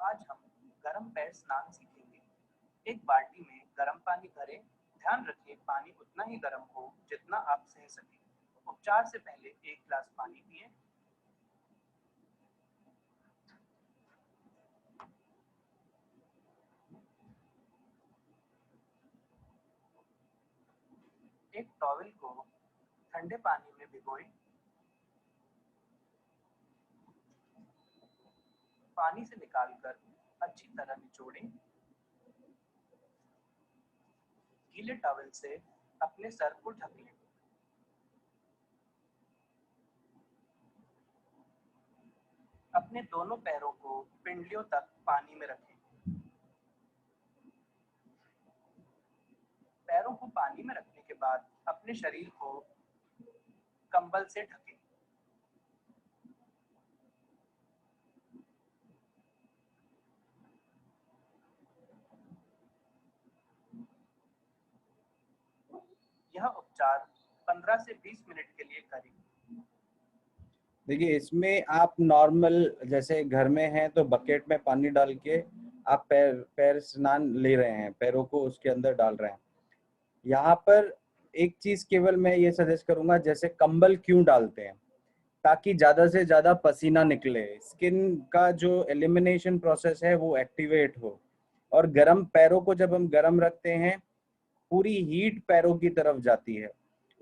B: आज हम गर्म पैर स्नान सीखेंगे। एक बाल्टी में गर्म पानी भरें। ध्यान रखें पानी उतना ही गर्म हो जितना आप सह सकें। उपचार से पहले एक गिलास पानी पिएं। एक टॉवेल को ठंडे पानी में भिगोएं। पानी से निकालकर अच्छी तरह निचोड़ें। गीले टॉवेल से अपने सर को ढक लें। अपने दोनों पैरों को पिंडलियों तक पानी में रखें। पैरों को पानी में रखने के बाद अपने शरीर को कंबल से ढकें। यह उपचार 15 से 20 मिनट के लिए करें।
A: देखिए इसमें आप नॉर्मल जैसे घर में हैं तो बकेट में पानी डाल के आप पैर स्नान ले रहे हैं, पैरों को उसके अंदर डाल रहे हैं। यहाँ पर एक चीज केवल मैं ये सजेस्ट करूंगा, जैसे कंबल क्यों डालते हैं, ताकि ज्यादा से ज्यादा पसीना निकले, स्किन का जो एलिमिनेशन प्रोसेस है वो एक्टिवेट हो, और गर्म पैरों को जब हम गर्म रखते हैं पूरी हीट पैरों की तरफ जाती है,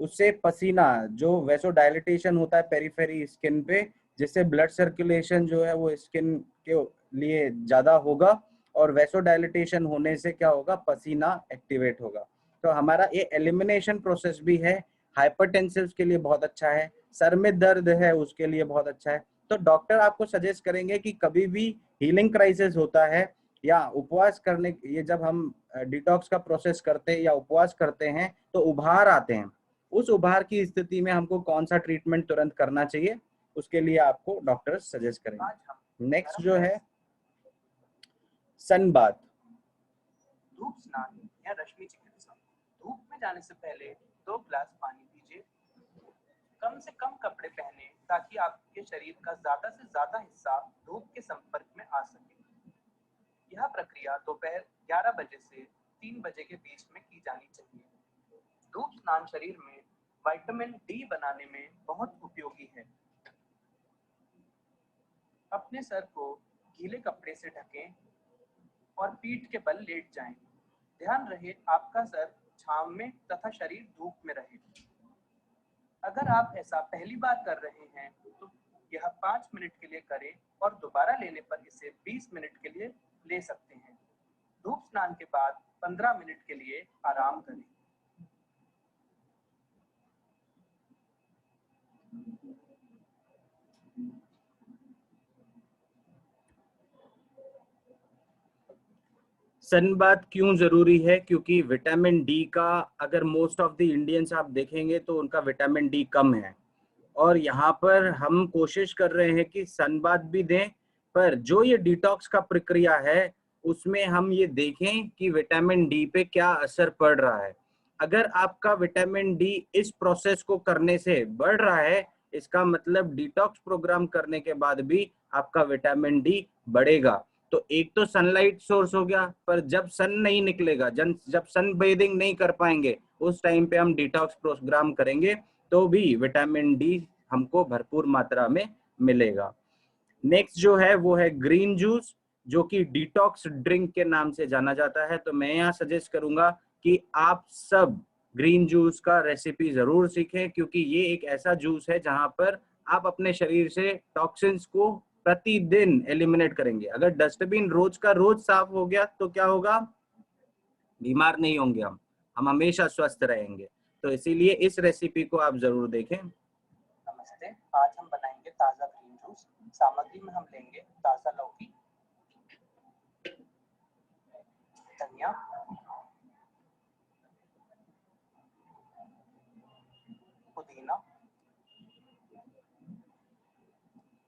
A: उससे पसीना जो वैसो डायलिटेशन होता है पेरीफेरी स्किन पे, जिससे ब्लड सर्कुलेशन जो है वो स्किन के लिए ज्यादा होगा, और वैसो डायलिटेशन होने से क्या होगा, पसीना एक्टिवेट होगा। तो हमारा ये एलिमिनेशन प्रोसेस भी है हाइपरटेंसिव के लिए बहुत अच्छा है, सर में दर्द है उसके लिए बहुत अच्छा है। तो डॉक्टर आपको सजेस्ट करेंगे कि कभी भी हीलिंग क्राइसिस होता है या उपवास करने, ये जब हम डिटॉक्स का प्रोसेस करते हैं या उपवास करते हैं तो उभार आते हैं, उस उभार की स्थिति में हमको कौन सा ट्रीटमेंट तुरंत करना चाहिए, उसके लिए आपको डॉक्टर सजेस्ट करेंगे। नेक्स्ट जो है सन बाथ।
B: धूप स्नान या रश्मि चिकित्सा। धूप में जाने से पहले 2 ग्लास पानी पीजिए। कम से कम कपड़े पहने ताकि आपके शरीर का ज्यादा से ज्यादा हिस्सा धूप के संपर्क में आ सके। यह प्रक्रिया दोपहर 11 बजे से 3 बजे के बीच में की जानी चाहिए। धूप स्नान शरीर में विटामिन डी बनाने में बहुत उपयोगी है। अपने सर को गीले कपड़े से ढकें और पीठ के बल लेट जाएं। ध्यान रहे आपका सर छांव में तथा शरीर धूप में रहे। अगर आप ऐसा पहली बार कर रहे हैं तो यह 5 मिनट के लिए करें और दोबारा लेने पर इसे 20 मिनट के लिए ले सकते हैं। धूप स्नान के बाद 15 मिनट के लिए आराम करें।
A: सन बाथ क्यों जरूरी है? क्योंकि विटामिन डी का, अगर मोस्ट ऑफ द इंडियंस आप देखेंगे तो उनका विटामिन डी कम है, और यहाँ पर हम कोशिश कर रहे हैं कि सन बाथ भी दें, पर जो ये डिटॉक्स का प्रक्रिया है उसमें हम ये देखें कि विटामिन डी पे क्या असर पड़ रहा है। अगर आपका विटामिन डी इस प्रोसेस को करने से बढ़ रहा है, इसका मतलब डिटॉक्स प्रोग्राम करने के बाद भी आपका विटामिन डी बढ़ेगा। तो एक तो सनलाइट सोर्स हो गया, पर जब सन नहीं निकलेगा, जब सन बेदिंग नहीं कर पाएंगे, उस टाइम पे हम डिटॉक्स प्रोग्राम करेंगे तो भी विटामिन डी हमको भरपूर मात्रा में मिलेगा। नेक्स्ट जो है वो है ग्रीन जूस, जो कि डिटॉक्स ड्रिंक के नाम से जाना जाता है। तो मैं यहाँ सजेस्ट करूंगा कि आप सब ग्रीन जूस का रेसिपी जरूर सीखें, क्योंकि ये एक ऐसा जूस है जहां पर आप अपने शरीर से टॉक्सिन्स को प्रतिदिन एलिमिनेट करेंगे। अगर डस्टबिन रोज का रोज साफ हो गया तो क्या होगा? बीमार नहीं होंगे हम हमेशा स्वस्थ रहेंगे। तो इसीलिए इस रेसिपी को आप जरूर देखें।
B: नमस्ते, आज हम बनाएंगे ताज़ा ग्रीन जूस। सामग्री में हम लेंगे ताज़ा लौकी, धनिया, पुदीना,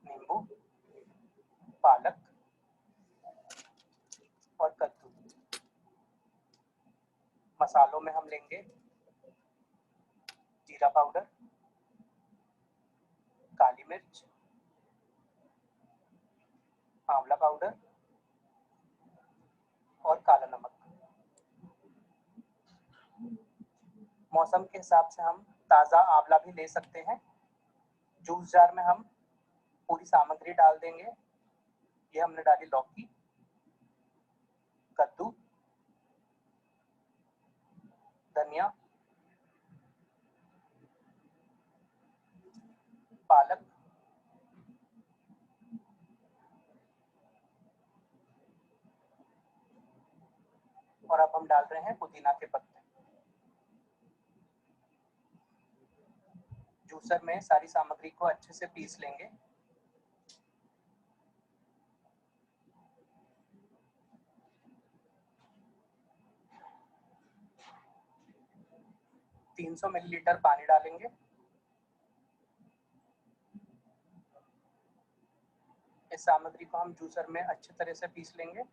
B: नींबू, पालक और कद्दू। मसालों में हम लेंगे जीरा पाउडर, काली मिर्च, आंवला पाउडर और काला नमक। मौसम के हिसाब से हम ताज़ा आंवला भी ले सकते हैं। जूस जार में हम पूरी सामग्री डाल देंगे। ये हमने डाली लौकी, कद्दू, धनिया, पालक और अब हम डाल रहे हैं पुदीना के पत्ते। जूसर में सारी सामग्री को अच्छे से पीस लेंगे। तीन 300 मिलीलीटर पानी डालेंगे। इस सामग्री को हम जूसर में अच्छी तरह से पीस लेंगे।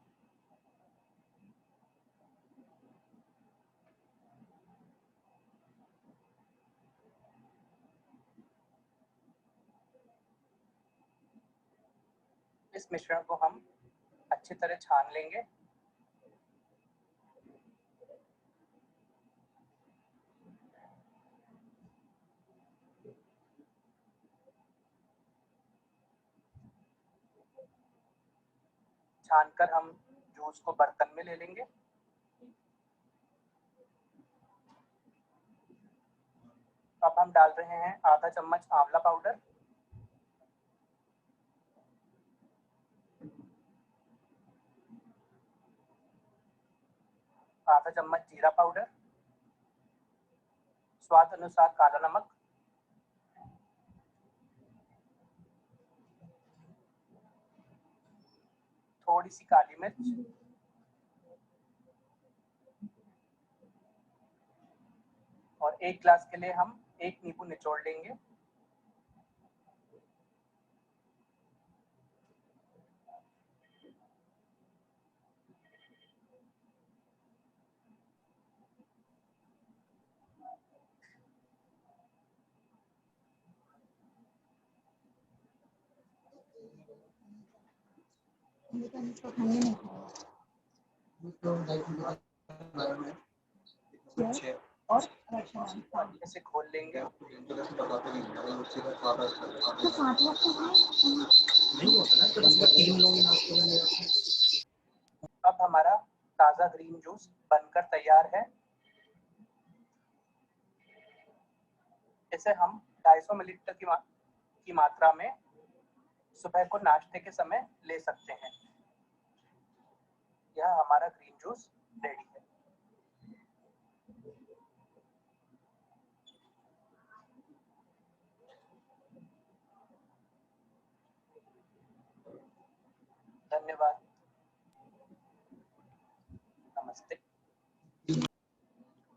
B: इस मिश्रण को हम अच्छी तरह छान लेंगे। छानकर हम जूस को बर्तन में ले लेंगे। अब हम डाल रहे हैं आधा चम्मच आंवला पाउडर, आधा चम्मच जीरा पाउडर, स्वाद अनुसार काला नमक, थोड़ी सी काली मिर्च, और 1 ग्लास के लिए हम 1 नींबू निचोड़ लेंगे। इसे खोल लेंगे। अब हमारा ताज़ा ग्रीन जूस बनकर तैयार है। इसे हम 250 मिलीलीटर की मात्रा में सुबह को नाश्ते के समय ले सकते हैं। यह हमारा ग्रीन जूस रेडी है। धन्यवाद। नमस्ते।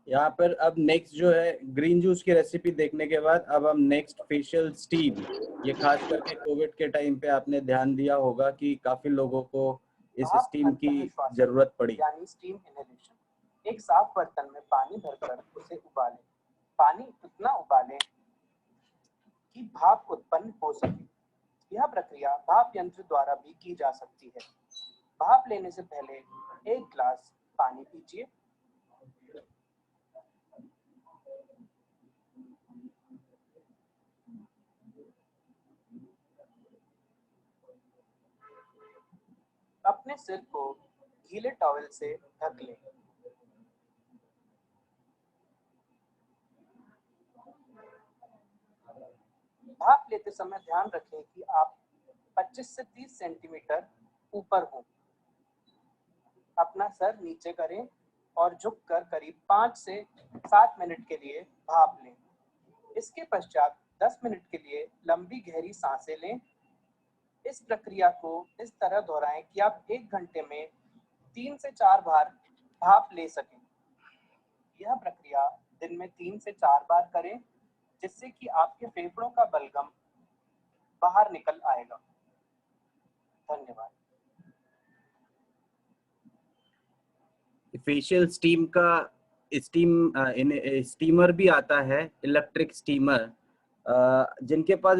A: यहाँ पर अब नेक्स्ट जो है ग्रीन जूस की रेसिपी देखने के बाद अब हम नेक्स्ट फेशियल स्टीम, ये खास करके कोविड के टाइम पे आपने ध्यान दिया होगा कि काफी लोगों को इस स्टीम की जरूरत पड़ी।
B: यानी स्टीम इनहेलेशन। एक साफ बर्तन में पानी भरकर उसे उबालें। पानी उतना उबालें कि भाप उत्पन्न हो सके। यह प्रक्रिया भाप यंत्र द्वारा भी की जा सकती है। भाप लेने से पहले 1 ग्लास पानी पीजिए। अपने सिर को गीले टॉवल से ढक लें। भाप लेते समय ध्यान रखें कि आप 25 से 30 सेंटीमीटर ऊपर हों। अपना सर नीचे करें और झुककर करीब 5 से 7 मिनट के लिए भाप लें। इसके पश्चात 10 मिनट के लिए लंबी गहरी सांसें लें। इस प्रक्रिया को इस तरह दोहराएं कि आप 1 घंटे में 3 से 4 बार भाप ले सकें। यह प्रक्रिया दिन में 3 से 4 बार करें, जिससे कि आपके फेफड़ों का बलगम बाहर निकल आएगा। धन्यवाद।
A: फेशियल स्टीम का स्टीमर भी आता है, इलेक्ट्रिक स्टीमर। जिनके पास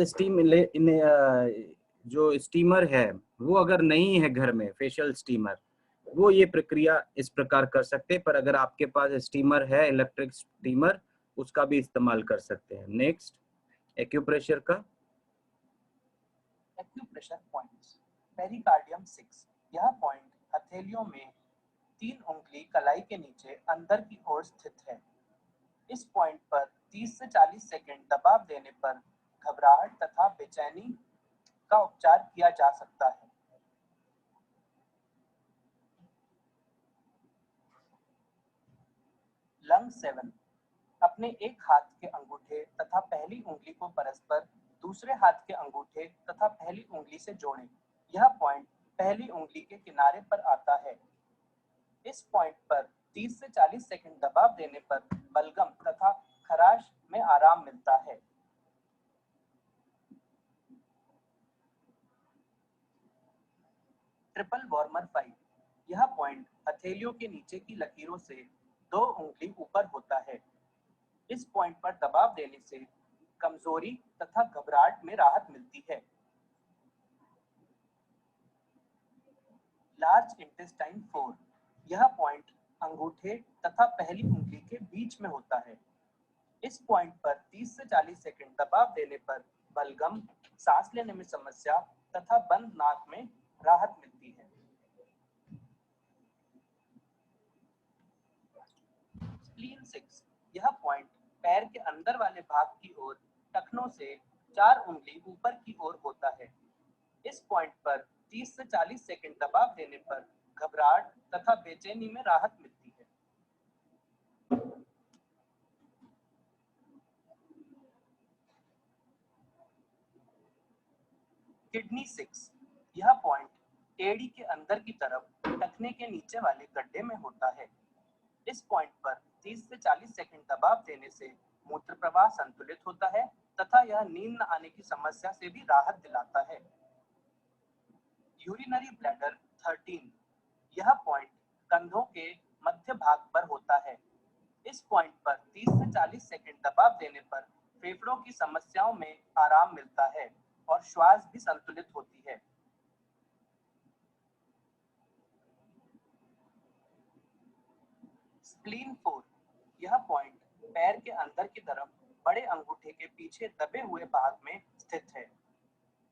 A: जो स्टीमर है वो अगर नहीं है घर में फेशियल स्टीमर, वो ये प्रक्रिया इस प्रकार कर सकते हैं। पर अगर आपके पास स्टीमर है, इलेक्ट्रिक स्टीमर, उसका भी इस्तेमाल कर सकते हैं। नेक्स्ट, एक्यूप्रेशर का।
B: Acupressure points. पेरिकार्डियम 6। यह पॉइंट हथेलियों में 3 उंगली कलाई के नीचे अंदर की ओर स्थित है। इस पॉइंट पर 30 से 40 सेकंड दबाव देने पर घबराहट तथा बेचैनी का उपचार किया जा सकता है। लंग 7। अपने एक हाथ के अंगूठे तथा पहली उंगली को परस्पर दूसरे हाथ के अंगूठे तथा पहली उंगली से जोड़ें। यह पॉइंट पहली उंगली के किनारे पर आता है। इस पॉइंट पर 30 से 40 सेकंड दबाव देने पर बलगम तथा खराश में आराम मिलता है। Triple warmer 5। यह पॉइंट हथेलियों के नीचे की लकीरों से 2 उंगली ऊपर होता है। इस पॉइंट पर दबाव देने से कमजोरी तथा घबराहट में राहत मिलती है। Large intestine 4। यह पॉइंट अंगूठे तथा पहली उंगली के बीच में होता है। इस पॉइंट पर 30 से 40 सेकंड दबाव देने पर बलगम, सांस लेने में समस्या तथा बंद नाक में राहत मिलती है। स्प्लीन 6। यह पॉइंट पैर के अंदर वाले भाग की ओर टखनों से 4 उंगली ऊपर की ओर होता है। इस पॉइंट पर 30 से 40 सेकंड दबाव देने पर घबराहट तथा बेचैनी में राहत मिलती है। किडनी 6, यह पॉइंट एड़ी के अंदर की तरफ टखने के नीचे वाले गड्ढे में होता है। इस पॉइंट पर 30 से 40 सेकंड दबाव देने से मूत्र प्रवाह संतुलित होता है तथा यह नींद न आने की समस्या से भी राहत दिलाता है। यूरिनरी ब्लैडर 13, यह पॉइंट कंधों के मध्य भाग पर होता है। इस पॉइंट पर 30 से 40 सेकंड दबाव देने पर फेफड़ों की समस्याओं में आराम मिलता है और श्वास भी संतुलित होती है। स्प्लीन 4, यह पॉइंट पैर के अंदर की तरफ बड़े अंगूठे के पीछे दबे हुए भाग में स्थित है।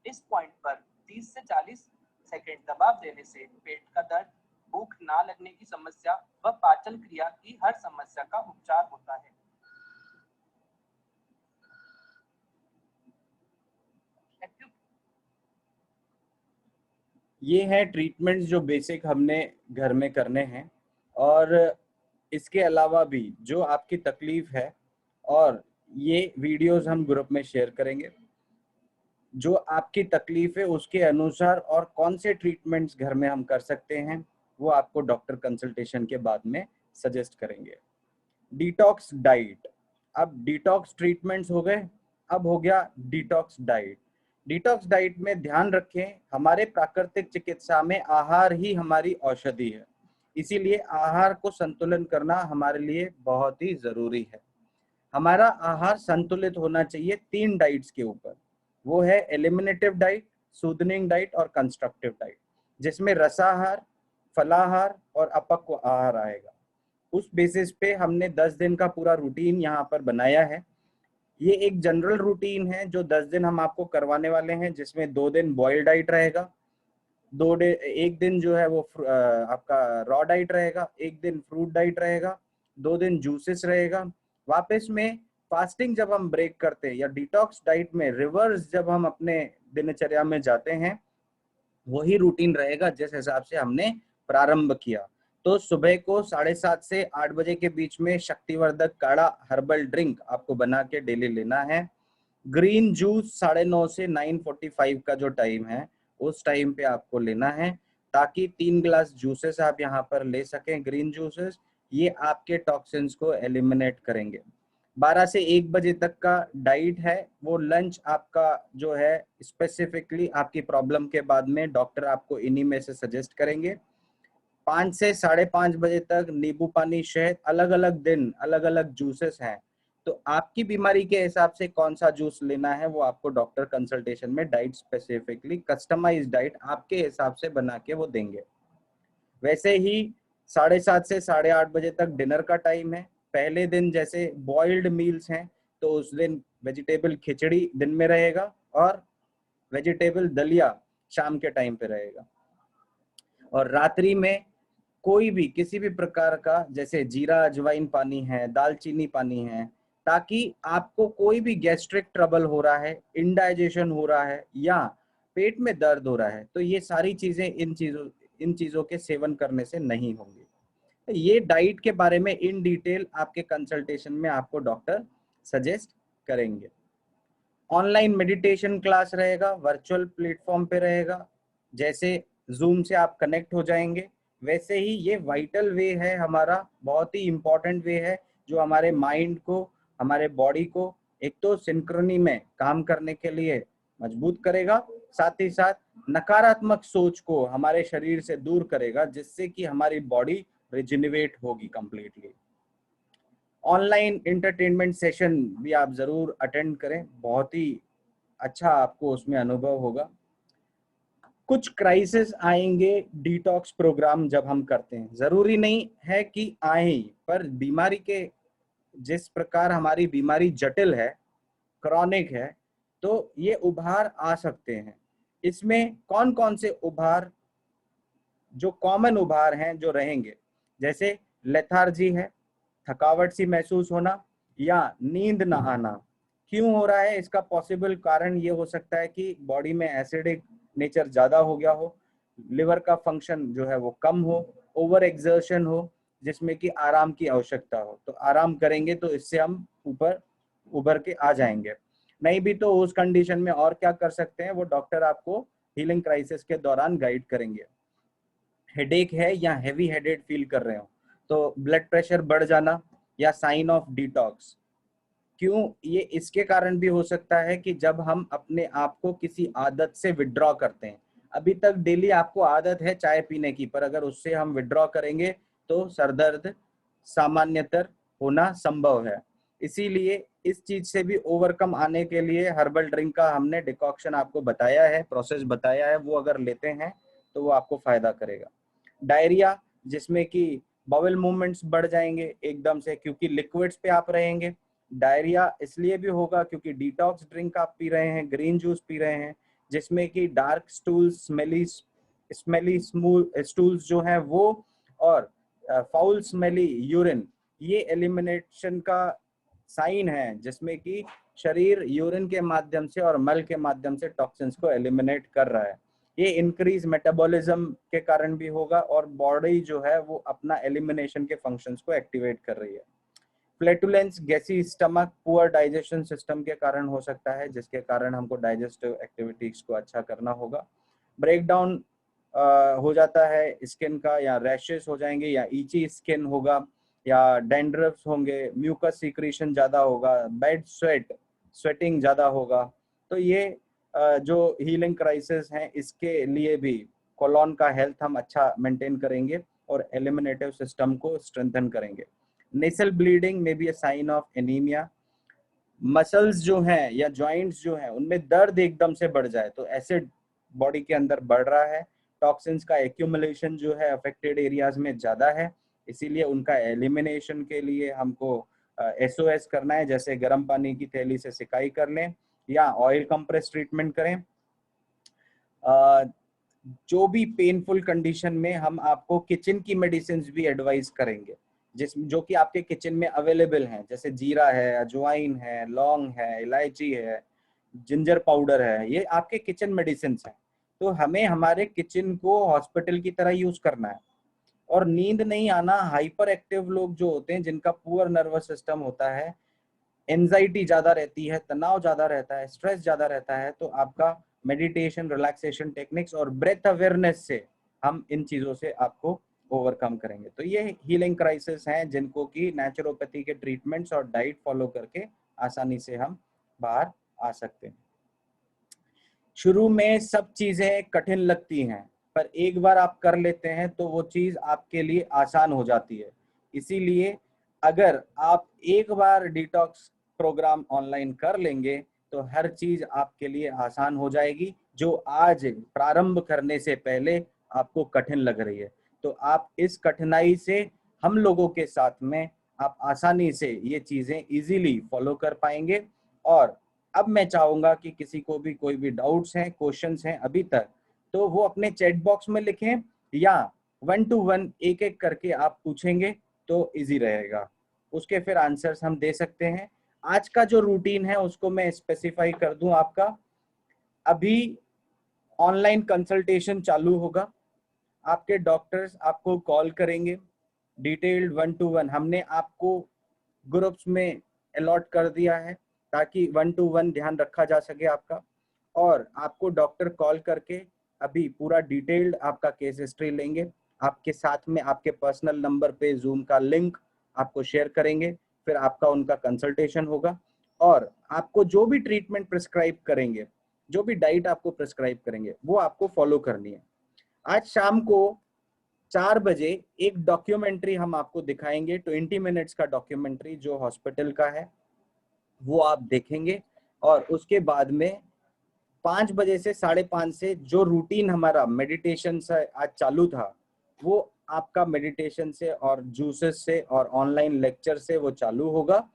B: इस पॉइंट पर 30 से 40 सेकंड दबाव देने से पेट का दर्द, भूख ना लगने की समस्या व पाचन क्रिया की हर समस्या का उपचार होता है।
A: ये है ट्रीटमेंट्स जो बेसिक हमने घर में करने हैं, और इसके अलावा भी जो आपकी तकलीफ है, और ये वीडियोस हम ग्रुप में शेयर करेंगे। जो आपकी तकलीफ है उसके अनुसार और कौन से ट्रीटमेंट्स घर में हम कर सकते हैं वो आपको डॉक्टर कंसल्टेशन के बाद में सजेस्ट करेंगे। डिटॉक्स डाइट, अब डिटॉक्स ट्रीटमेंट्स हो गए, अब हो गया डिटॉक्स डाइट। डिटॉक्स डाइट में ध्यान रखें, हमारे प्राकृतिक चिकित्सा में आहार ही हमारी औषधि है, इसीलिए आहार को संतुलन करना हमारे लिए बहुत ही जरूरी है। हमारा आहार संतुलित होना चाहिए 3 डाइट्स के ऊपर, वो है एलिमिनेटिव डाइट, सूदनिंग डाइट और कंस्ट्रक्टिव डाइट, जिसमें रसाहार, फलाहार और अपक्व आहार आएगा। उस बेसिस पे हमने 10 दिन का पूरा रूटीन यहाँ पर बनाया है। ये एक जनरल रूटीन है जो 10 दिन हम आपको करवाने वाले हैं, जिसमें 2 दिन बॉइल्ड डाइट रहेगा, एक दिन जो है वो आपका रॉ डाइट रहेगा, एक दिन फ्रूट डाइट रहेगा, 2 दिन जूसेस रहेगा। वापस में फास्टिंग जब हम ब्रेक करते हैं या डिटॉक्स डाइट में रिवर्स जब हम अपने दिनचर्या में जाते हैं, वही रूटीन रहेगा जिस हिसाब से हमने प्रारंभ किया। तो सुबह को 7:30 से 8 बजे के बीच में शक्तिवर्धक काढ़ा हर्बल ड्रिंक आपको बना के डेली लेना है। ग्रीन जूस 9:30 से 9:45 का जो टाइम है उस टाइम पे आपको लेना है, ताकि 3 ग्लास जूसेस आप यहाँ पर ले सकें, ग्रीन जूसेस। ये आपके टॉक्सिन्स को एलिमिनेट करेंगे। 12 से 1 बजे तक का डाइट है, वो लंच आपका जो है स्पेसिफिकली आपकी प्रॉब्लम के बाद में डॉक्टर आपको इन्हीं में से सजेस्ट करेंगे। 5 से 5:30 बजे तक नींबू पानी, शहद, अलग अलग दिन अलग अलग जूसेस हैं, तो आपकी बीमारी के हिसाब से कौन सा जूस लेना है वो आपको डॉक्टर कंसल्टेशन में डाइट स्पेसिफिकली कस्टमाइज्ड डाइट आपके हिसाब से बना के वो देंगे। वैसे ही 7:30 से 8:30 बजे तक डिनर का टाइम है। पहले दिन जैसे बॉइल्ड मील्स हैं तो उस दिन वेजिटेबल खिचड़ी दिन में रहेगा और वेजिटेबल दलिया शाम के टाइम पे रहेगा। और रात्रि में कोई भी किसी भी प्रकार का जैसे जीरा अजवाइन पानी है, दालचीनी पानी है, ताकि आपको कोई भी गैस्ट्रिक ट्रबल हो रहा है, इंडाइजेशन हो रहा है या पेट में दर्द हो रहा है, तो ये सारी चीजें इन चीजों के सेवन करने से नहीं होंगी। तो ये डाइट के बारे में इन डिटेल आपके कंसल्टेशन में आपको डॉक्टर सजेस्ट करेंगे। ऑनलाइन मेडिटेशन क्लास रहेगा, वर्चुअल प्लेटफॉर्म पे रहेगा। जैसे जूम से आप कनेक्ट हो जाएंगे, वैसे ही ये वाइटल वे है हमारा, बहुत ही इंपॉर्टेंट वे है जो हमारे माइंड को, हमारे बॉडी को एक तो सिंक्रोनी में काम करने के लिए मजबूत करेगा, साथ ही साथ नकारात्मक सोच को हमारे शरीर से दूर करेगा, जिससे कि हमारी बॉडी रिजेनरेट होगी कंप्लीटली। ऑनलाइन एंटरटेनमेंट सेशन भी आप जरूर अटेंड करें, बहुत ही अच्छा आपको उसमें अनुभव होगा। कुछ क्राइसिस आएंगे डिटॉक्स प्रोग्राम जब हम करते हैं, जरूरी नहीं है कि आए, पर बीमारी के जिस प्रकार हमारी बीमारी जटिल है, क्रॉनिक है, तो ये उभार आ सकते हैं। इसमें कौन कौन से उभार जो कॉमन उभार हैं जो रहेंगे, जैसे लेथार्जी है, थकावट सी महसूस होना या नींद ना आना। क्यों हो रहा है, इसका पॉसिबल कारण ये हो सकता है कि बॉडी में एसिडिक नेचर ज्यादा हो गया हो, लिवर का फंक्शन जो है वो कम हो, ओवर एक्सर्शन हो जिसमें कि आराम की आवश्यकता हो। तो आराम करेंगे तो इससे हम ऊपर उभर के आ जाएंगे। नहीं भी तो उस कंडीशन में और क्या कर सकते हैं, वो डॉक्टर आपको हीलिंग क्राइसिस के दौरान गाइड करेंगे। हेडेक है या हेवी हेडेड फील कर रहे हो, तो ब्लड प्रेशर बढ़ जाना या साइन ऑफ डिटॉक्स। क्यों, ये इसके कारण भी हो सकता है कि जब हम अपने आप को किसी आदत से विड्रॉ करते हैं, अभी तक डेली आपको आदत है चाय पीने की, पर अगर उससे हम विड्रॉ करेंगे तो सरदर्द सामान्यतर होना संभव है। इसीलिए इस चीज से भी ओवरकम आने के लिए हर्बल ड्रिंक का हमने डिकॉक्शन आपको बताया है, प्रोसेस बताया है, वो अगर लेते हैं तो वो आपको फायदा करेगा। डायरिया, जिसमें कि बाउल मूवमेंट्स बढ़ जाएंगे एकदम से क्योंकि लिक्विड्स पे आप रहेंगे। डायरिया इसलिए भी होगा क्योंकि डिटॉक्स ड्रिंक आप पी रहे हैं, ग्रीन जूस पी रहे हैं, जिसमें कि डार्क स्टूल्स, स्मेली स्टूल्स जो हैं वो, और फाउल स्मेली यूरिन, ये एलिमिनेशन का साइन है, जिसमें कि शरीर यूरिन के माध्यम से और मल के माध्यम से टॉक्सिन्स को एलिमिनेट कर रहा है। ये इंक्रीज मेटाबॉलिज्म के कारण भी होगा और बॉडी जो है वो अपना एलिमिनेशन के फंक्शंस को एक्टिवेट कर रही है। Flatulence, gassy stomach, poor digestion system के कारण हो सकता है, जिसके कारण हमको डाइजेस्टिव एक्टिविटीज को अच्छा करना होगा। ब्रेकडाउन हो जाता है स्किन का, या रैशेस हो जाएंगे, या ईची स्किन होगा, या डैंड्रफ्स होंगे, म्यूकस सीक्रेशन ज्यादा होगा, बैड स्वेटिंग ज्यादा होगा। तो ये जो हीलिंग क्राइसिस हैं इसके लिए भी कोलॉन का हेल्थ हम अच्छा मेंटेन करेंगे और एलिमिनेटिव सिस्टम को स्ट्रेंथन करेंगे। नेसल ब्लीडिंग में भी साइन ऑफ एनीमिया। मसल्स जो हैं या जॉइंट्स जो हैं उनमें दर्द एकदम से बढ़ जाए तो एसिड बॉडी के अंदर बढ़ रहा है, टॉक्सिन्स का एक्यूमुलेशन जो है अफेक्टेड एरियाज में ज्यादा है, इसीलिए उनका एलिमिनेशन के लिए हमको SOS करना है, जैसे गर्म पानी की थैली से सिकाई कर लें या ऑयल कंप्रेस ट्रीटमेंट करें। जो भी पेनफुल कंडीशन में हम आपको किचन की मेडिसिन भी एडवाइस करेंगे, जो कि आपके किचन में अवेलेबल हैं, जैसे जीरा है, अजवाइन है, लौंग है, इलायची है, जिंजर पाउडर है, ये आपके किचन मेडिसिन हैं। तो हमें हमारे किचन को हॉस्पिटल की तरह यूज करना है। और नींद नहीं आना, हाइपर एक्टिव लोग जो होते हैं, जिनका पुअर नर्वस सिस्टम होता है, एंजाइटी ज्यादा रहती है, तनाव ज्यादा रहता है, स्ट्रेस ज्यादा रहता है, तो आपका मेडिटेशन, रिलैक्सेशन टेक्निक्स और ब्रेथ अवेयरनेस से हम इन चीजों से आपको ओवरकम करेंगे। तो ये हीलिंग क्राइसिस हैं जिनको कि नेचुरोपैथी के ट्रीटमेंट्स और डाइट फॉलो करके आसानी से हम बाहर आ सकते हैं। शुरू में सब चीजें कठिन लगती हैं, पर एक बार आप कर लेते हैं तो वो चीज आपके लिए आसान हो जाती है। इसीलिए अगर आप एक बार डिटॉक्स प्रोग्राम ऑनलाइन कर लेंगे तो हर चीज आपके लिए आसान हो जाएगी, जो आज प्रारंभ करने से पहले आपको कठिन लग रही है। तो आप इस कठिनाई से हम लोगों के साथ में आप आसानी से ये चीजें इजीली फॉलो कर पाएंगे। और अब मैं चाहूंगा कि किसी को भी कोई भी डाउट्स हैं, क्वेश्चंस हैं अभी तक, तो वो अपने चैट बॉक्स में लिखें या 1 to 1 एक एक करके आप पूछेंगे तो इजी रहेगा, उसके फिर आंसर्स हम दे सकते हैं। आज का जो रूटीन है उसको मैं स्पेसिफाई कर दूं आपका। अभी ऑनलाइन कंसल्टेशन चालू होगा, आपके डॉक्टर्स आपको कॉल करेंगे, डिटेल्ड 1 to 1 हमने आपको ग्रुप्स में अलॉट कर दिया है ताकि 1 to 1 ध्यान रखा जा सके आपका। और आपको डॉक्टर कॉल करके अभी पूरा डिटेल्ड आपका केस हिस्ट्री लेंगे, आपके साथ में आपके पर्सनल नंबर पे जूम का लिंक आपको शेयर करेंगे, फिर आपका उनका कंसल्टेशन होगा और आपको जो भी ट्रीटमेंट प्रिस्क्राइब करेंगे, जो भी डाइट आपको प्रिस्क्राइब करेंगे वो आपको फॉलो करनी है। आज शाम को 4 बजे एक डॉक्यूमेंट्री हम आपको दिखाएंगे, 20 मिनट्स का डॉक्यूमेंट्री जो हॉस्पिटल का है, वो आप देखेंगे। और उसके बाद में 5 बजे से 5:30 से जो रूटीन हमारा मेडिटेशन से आज चालू था, वो आपका मेडिटेशन से और जूसेस से और ऑनलाइन लेक्चर से वो चालू होगा।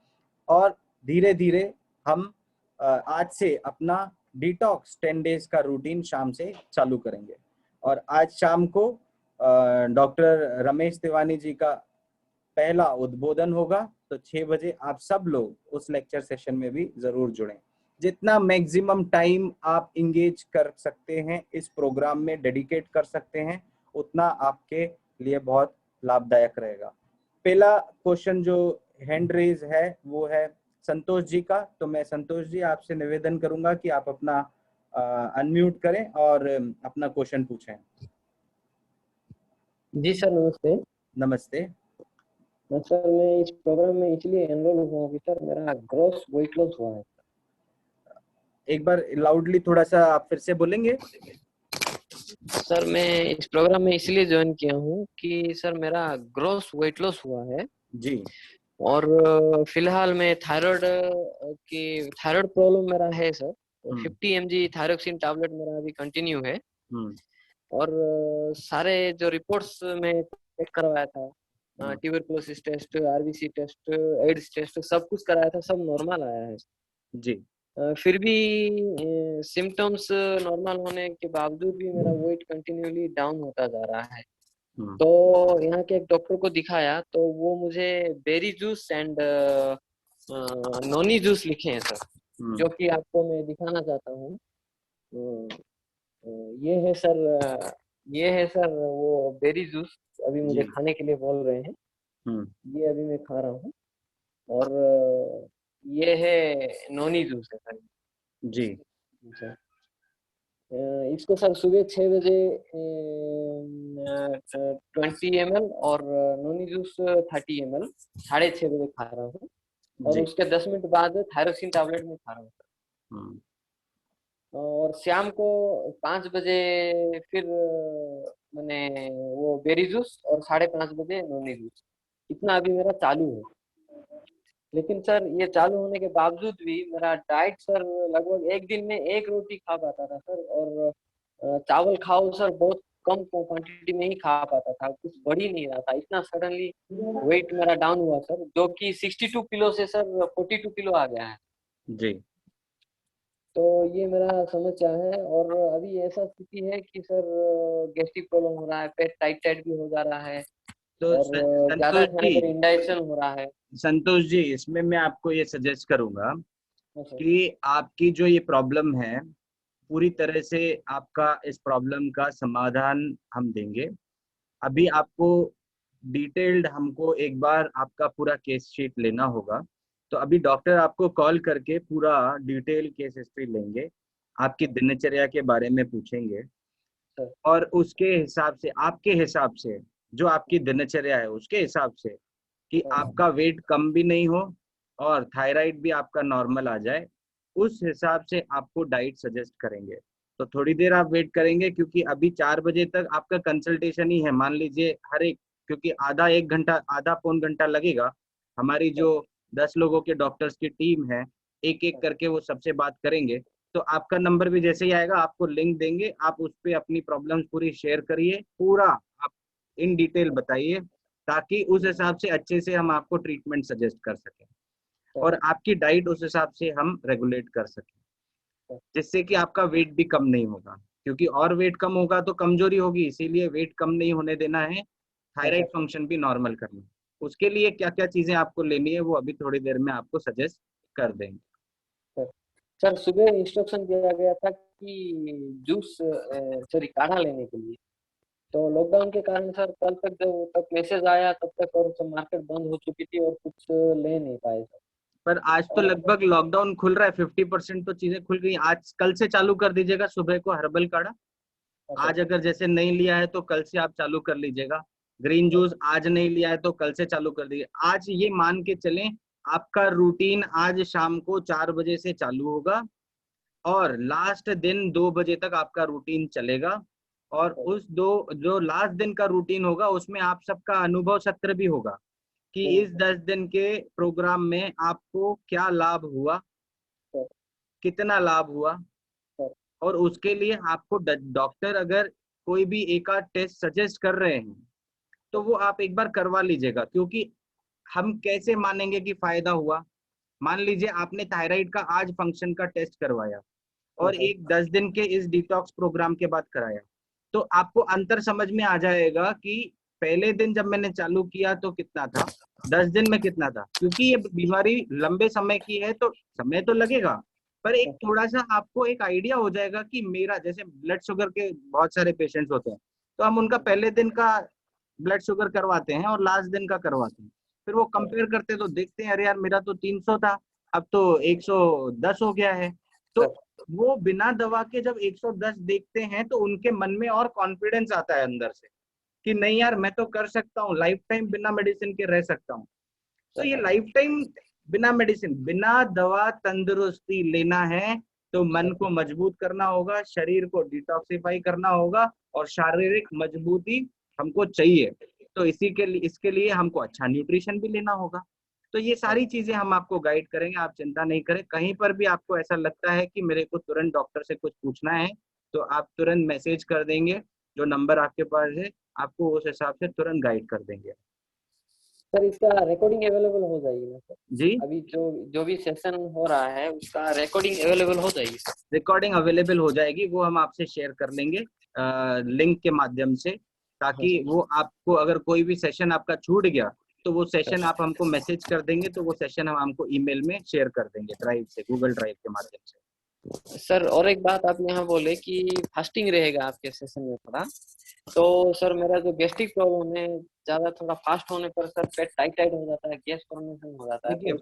A: और धीरे धीरे हम आज से अपना डिटॉक्स 10 डेज का रूटीन शाम से चालू करेंगे। और आज शाम को डॉक्टर रमेश तिवारी जी का पहला उद्बोधन होगा, तो 6 बजे आप सब लोग उस लेक्चर सेशन में भी जरूर जुड़ें। जितना मैक्सिमम टाइम आप इंगेज कर सकते हैं इस प्रोग्राम में, डेडिकेट कर सकते हैं, उतना आपके लिए बहुत लाभदायक रहेगा। पहला क्वेश्चन जो हैंड रेज है वो है संतोष जी का। तो मैं संतोष जी आपसे निवेदन करूंगा कि आप अपना अनम्यूट करें और अपना क्वेश्चन पूछें।
C: जी सर, नमस्ते।
A: नमस्ते।
C: सर, मैं इस प्रोग्राम में इसलिए एनरोल हुआ हूँ कि सर मेरा ग्रॉस वेट लॉस हुआ है।
A: एक बार लाउडली थोड़ा सा आप फिर से बोलेंगे?
C: सर, मैं इस प्रोग्राम में इसलिए ज्वाइन किया हूँ कि सर मेरा ग्रॉस वेट लॉस हुआ है
A: जी।
C: और फिलहाल मैं थायराइड प्रॉब्लम मेरा है सर। 50 mg थायरोक्सिन टैबलेट मेरा अभी कंटिन्यू है और सारे जो रिपोर्ट्स में चेक करवाया था, tuberculosis test, RBC test, AIDS test, सब कुछ कराया था, सब नॉर्मल आया है
A: जी।
C: फिर भी सिम्टम्स नॉर्मल होने के बावजूद भी मेरा वेट कंटिन्यूली डाउन होता जा रहा है। तो यहाँ के एक डॉक्टर को दिखाया तो वो मुझे berry juice and noni juice लिखे हैं सर, जो कि आपको मैं दिखाना चाहता हूँ। ये है सर, वो बेरी जूस अभी मुझे खाने के लिए बोल रहे हैं। ये अभी मैं खा रहा हूँ और ये है नोनी जूस है सर।
A: जी।
C: इसको सर सुबह 6 बजे 20 ml और नोनी जूस 30 ml 6:30 बजे खा रहा हूँ और उसके 10 मिनट बाद थायरोक्सिन टैबलेट में खा रहा हूँ और शाम को 5 बजे फिर मैंने वो बेरी जूस और 5:30 बजे नोनी जूस, इतना अभी मेरा चालू है। लेकिन सर ये चालू होने के बावजूद भी मेरा डाइट सर लगभग एक दिन में 1 रोटी खा पाता था सर और चावल खाओ सर बहुत कम क्वांटिटी में ही खा पाता था, कुछ बढ़ ही नहीं रहा था। इतना सडनली वेट मेरा डाउन हुआ सर, जो कि 62 किलो से सर 42 किलो आ गया है
A: जी।
C: तो ये मेरा समस्या है और अभी ऐसा स्थिति है कि सर गैस्ट्रिक प्रॉब्लम हो रहा है, पेट टाइट टाइट भी हो जा रहा है
A: तो
C: और ज्यादा खाने पर इंडाइजेशन हो रहा है।
A: संतोष जी, इसमें मैं आपको ये सजेस्ट करूंगा कि आपकी जो ये प्रॉब्लम है, पूरी तरह से आपका इस प्रॉब्लम का समाधान हम देंगे। अभी आपको डिटेल्ड हमको एक बार आपका पूरा केस शीट लेना होगा। तो अभी डॉक्टर आपको कॉल करके पूरा डिटेल केस हिस्ट्री लेंगे, आपकी दिनचर्या के बारे में पूछेंगे और उसके हिसाब से, आपके हिसाब से, जो आपकी दिनचर्या है उसके हिसाब से कि आपका वेट कम भी नहीं हो और थायराइड भी आपका नॉर्मल आ जाए, उस हिसाब से आपको डाइट सजेस्ट करेंगे। तो थोड़ी देर आप वेट करेंगे क्योंकि अभी 4 बजे तक आपका कंसल्टेशन ही है। मान लीजिए हर एक, क्योंकि आधा 1 घंटा, आधा पौन घंटा लगेगा। हमारी जो 10 लोगों के डॉक्टर्स की टीम है, एक एक करके वो सबसे बात करेंगे। तो आपका नंबर भी जैसे ही आएगा आपको लिंक देंगे, आप उस पर अपनी प्रॉब्लम्स पूरी शेयर करिए, पूरा आप इन डिटेल बताइए, ताकि उस हिसाब से अच्छे से हम आपको ट्रीटमेंट सजेस्ट कर सकें और आपकी डाइट उस हिसाब से हम रेगुलेट कर सकें, जिससे कि आपका वेट भी कम नहीं होगा। क्योंकि और वेट कम होगा तो कमजोरी होगी, इसीलिए वेट कम नहीं होने देना है, थायराइड फंक्शन भी नॉर्मल करना है। उसके लिए क्या क्या चीजें आपको लेनी है वो अभी थोड़ी देर में आपको सजेस्ट कर देंगे।
C: सर, सुबह इंस्ट्रक्शन दिया गया था कि जूस सॉरी काढ़ा लेने के लिए, तो लॉकडाउन के कारण सर कल तक जब तक मैसेज आया तब तक और सब मार्केट बंद हो चुकी थी और कुछ ले नहीं पाए सर।
A: पर आज तो लगभग लॉकडाउन खुल रहा है, 50% तो चीजें खुल गई। आज कल से चालू कर दीजिएगा सुबह को हर्बल काढ़ा। आज अगर जैसे नहीं लिया है तो कल से आप चालू कर लीजिएगा। ग्रीन जूस आज नहीं लिया है तो कल से चालू कर दीजिए। आज ये मान के चलें आपका रूटीन आज शाम को 4 बजे से चालू होगा और लास्ट दिन 2 बजे तक आपका रूटीन चलेगा। और उस जो लास्ट दिन का रूटीन होगा उसमें आप सबका अनुभव सत्र भी होगा कि इस 10 दिन के प्रोग्राम में आपको क्या लाभ हुआ, कितना लाभ हुआ। और उसके लिए आपको डॉक्टर अगर कोई भी एक आध टेस्ट सजेस्ट कर रहे हैं तो वो आप एक बार करवा लीजिएगा, क्योंकि हम कैसे मानेंगे कि फायदा हुआ। मान लीजिए आपने थायराइड का आज फंक्शन का टेस्ट करवाया और एक 10 दिन के इस डिटॉक्स प्रोग्राम के बाद कराया, तो आपको अंतर समझ में आ जाएगा कि पहले दिन जब मैंने चालू किया तो कितना था, 10 दिन में कितना था। क्योंकि ये बीमारी लंबे समय की है तो समय तो लगेगा, पर एक थोड़ा सा आपको एक आइडिया हो जाएगा कि मेरा, जैसे ब्लड शुगर के बहुत सारे पेशेंट्स होते हैं तो हम उनका पहले दिन का ब्लड शुगर करवाते हैं और लास्ट दिन का करवाते हैं, फिर वो कंपेयर करते तो देखते हैं अरे यार मेरा तो 300 था, अब तो 110 हो गया है। तो वो बिना दवा के जब 110 देखते हैं तो उनके मन में और कॉन्फिडेंस आता है अंदर से कि नहीं यार मैं तो कर सकता हूँ, लाइफ टाइम बिना मेडिसिन के रह सकता हूँ। तो ये लाइफ टाइम बिना मेडिसिन, बिना दवा तंदुरुस्ती लेना है तो मन को मजबूत करना होगा, शरीर को डिटॉक्सिफाई करना होगा और शारीरिक मजबूती हमको चाहिए। तो इसके लिए हमको अच्छा न्यूट्रिशन भी लेना होगा। तो ये सारी चीजें हम आपको गाइड करेंगे, आप चिंता नहीं करें। कहीं पर भी आपको ऐसा लगता है कि मेरे को तुरंत डॉक्टर से कुछ पूछना है तो आप तुरंत मैसेज कर देंगे, जो नंबर आपके पास है आपको उस हिसाब से तुरंत गाइड कर देंगे।
C: सर इसका रिकॉर्डिंग अवेलेबल हो जाएगी ना सर?
A: जी,
C: अभी जो भी सेशन हो रहा है उसका रिकॉर्डिंग अवेलेबल हो जाएगी?
A: रिकॉर्डिंग अवेलेबल हो जाएगी, वो हम आपसे शेयर कर लेंगे लिंक के माध्यम से, ताकि वो आपको अगर कोई भी सेशन आपका छूट गया तो वो सेशन आप हमको मैसेज कर देंगे तो वो सेशन हम हमको ईमेल में शेयर कर देंगे ड्राइव से, गूगल ड्राइव के माध्यम से।
C: सर और एक बात आप यहाँ बोले कि फास्टिंग रहेगा आपके सेशन में थोड़ा, तो सर मेरा जो गैस्ट्रिक प्रॉब्लम है, ज्यादा थोड़ा फास्ट होने पर सर पेट टाइट टाइट हो जाता है, गैस फॉर्मेशन हो जाता है।
A: देखिए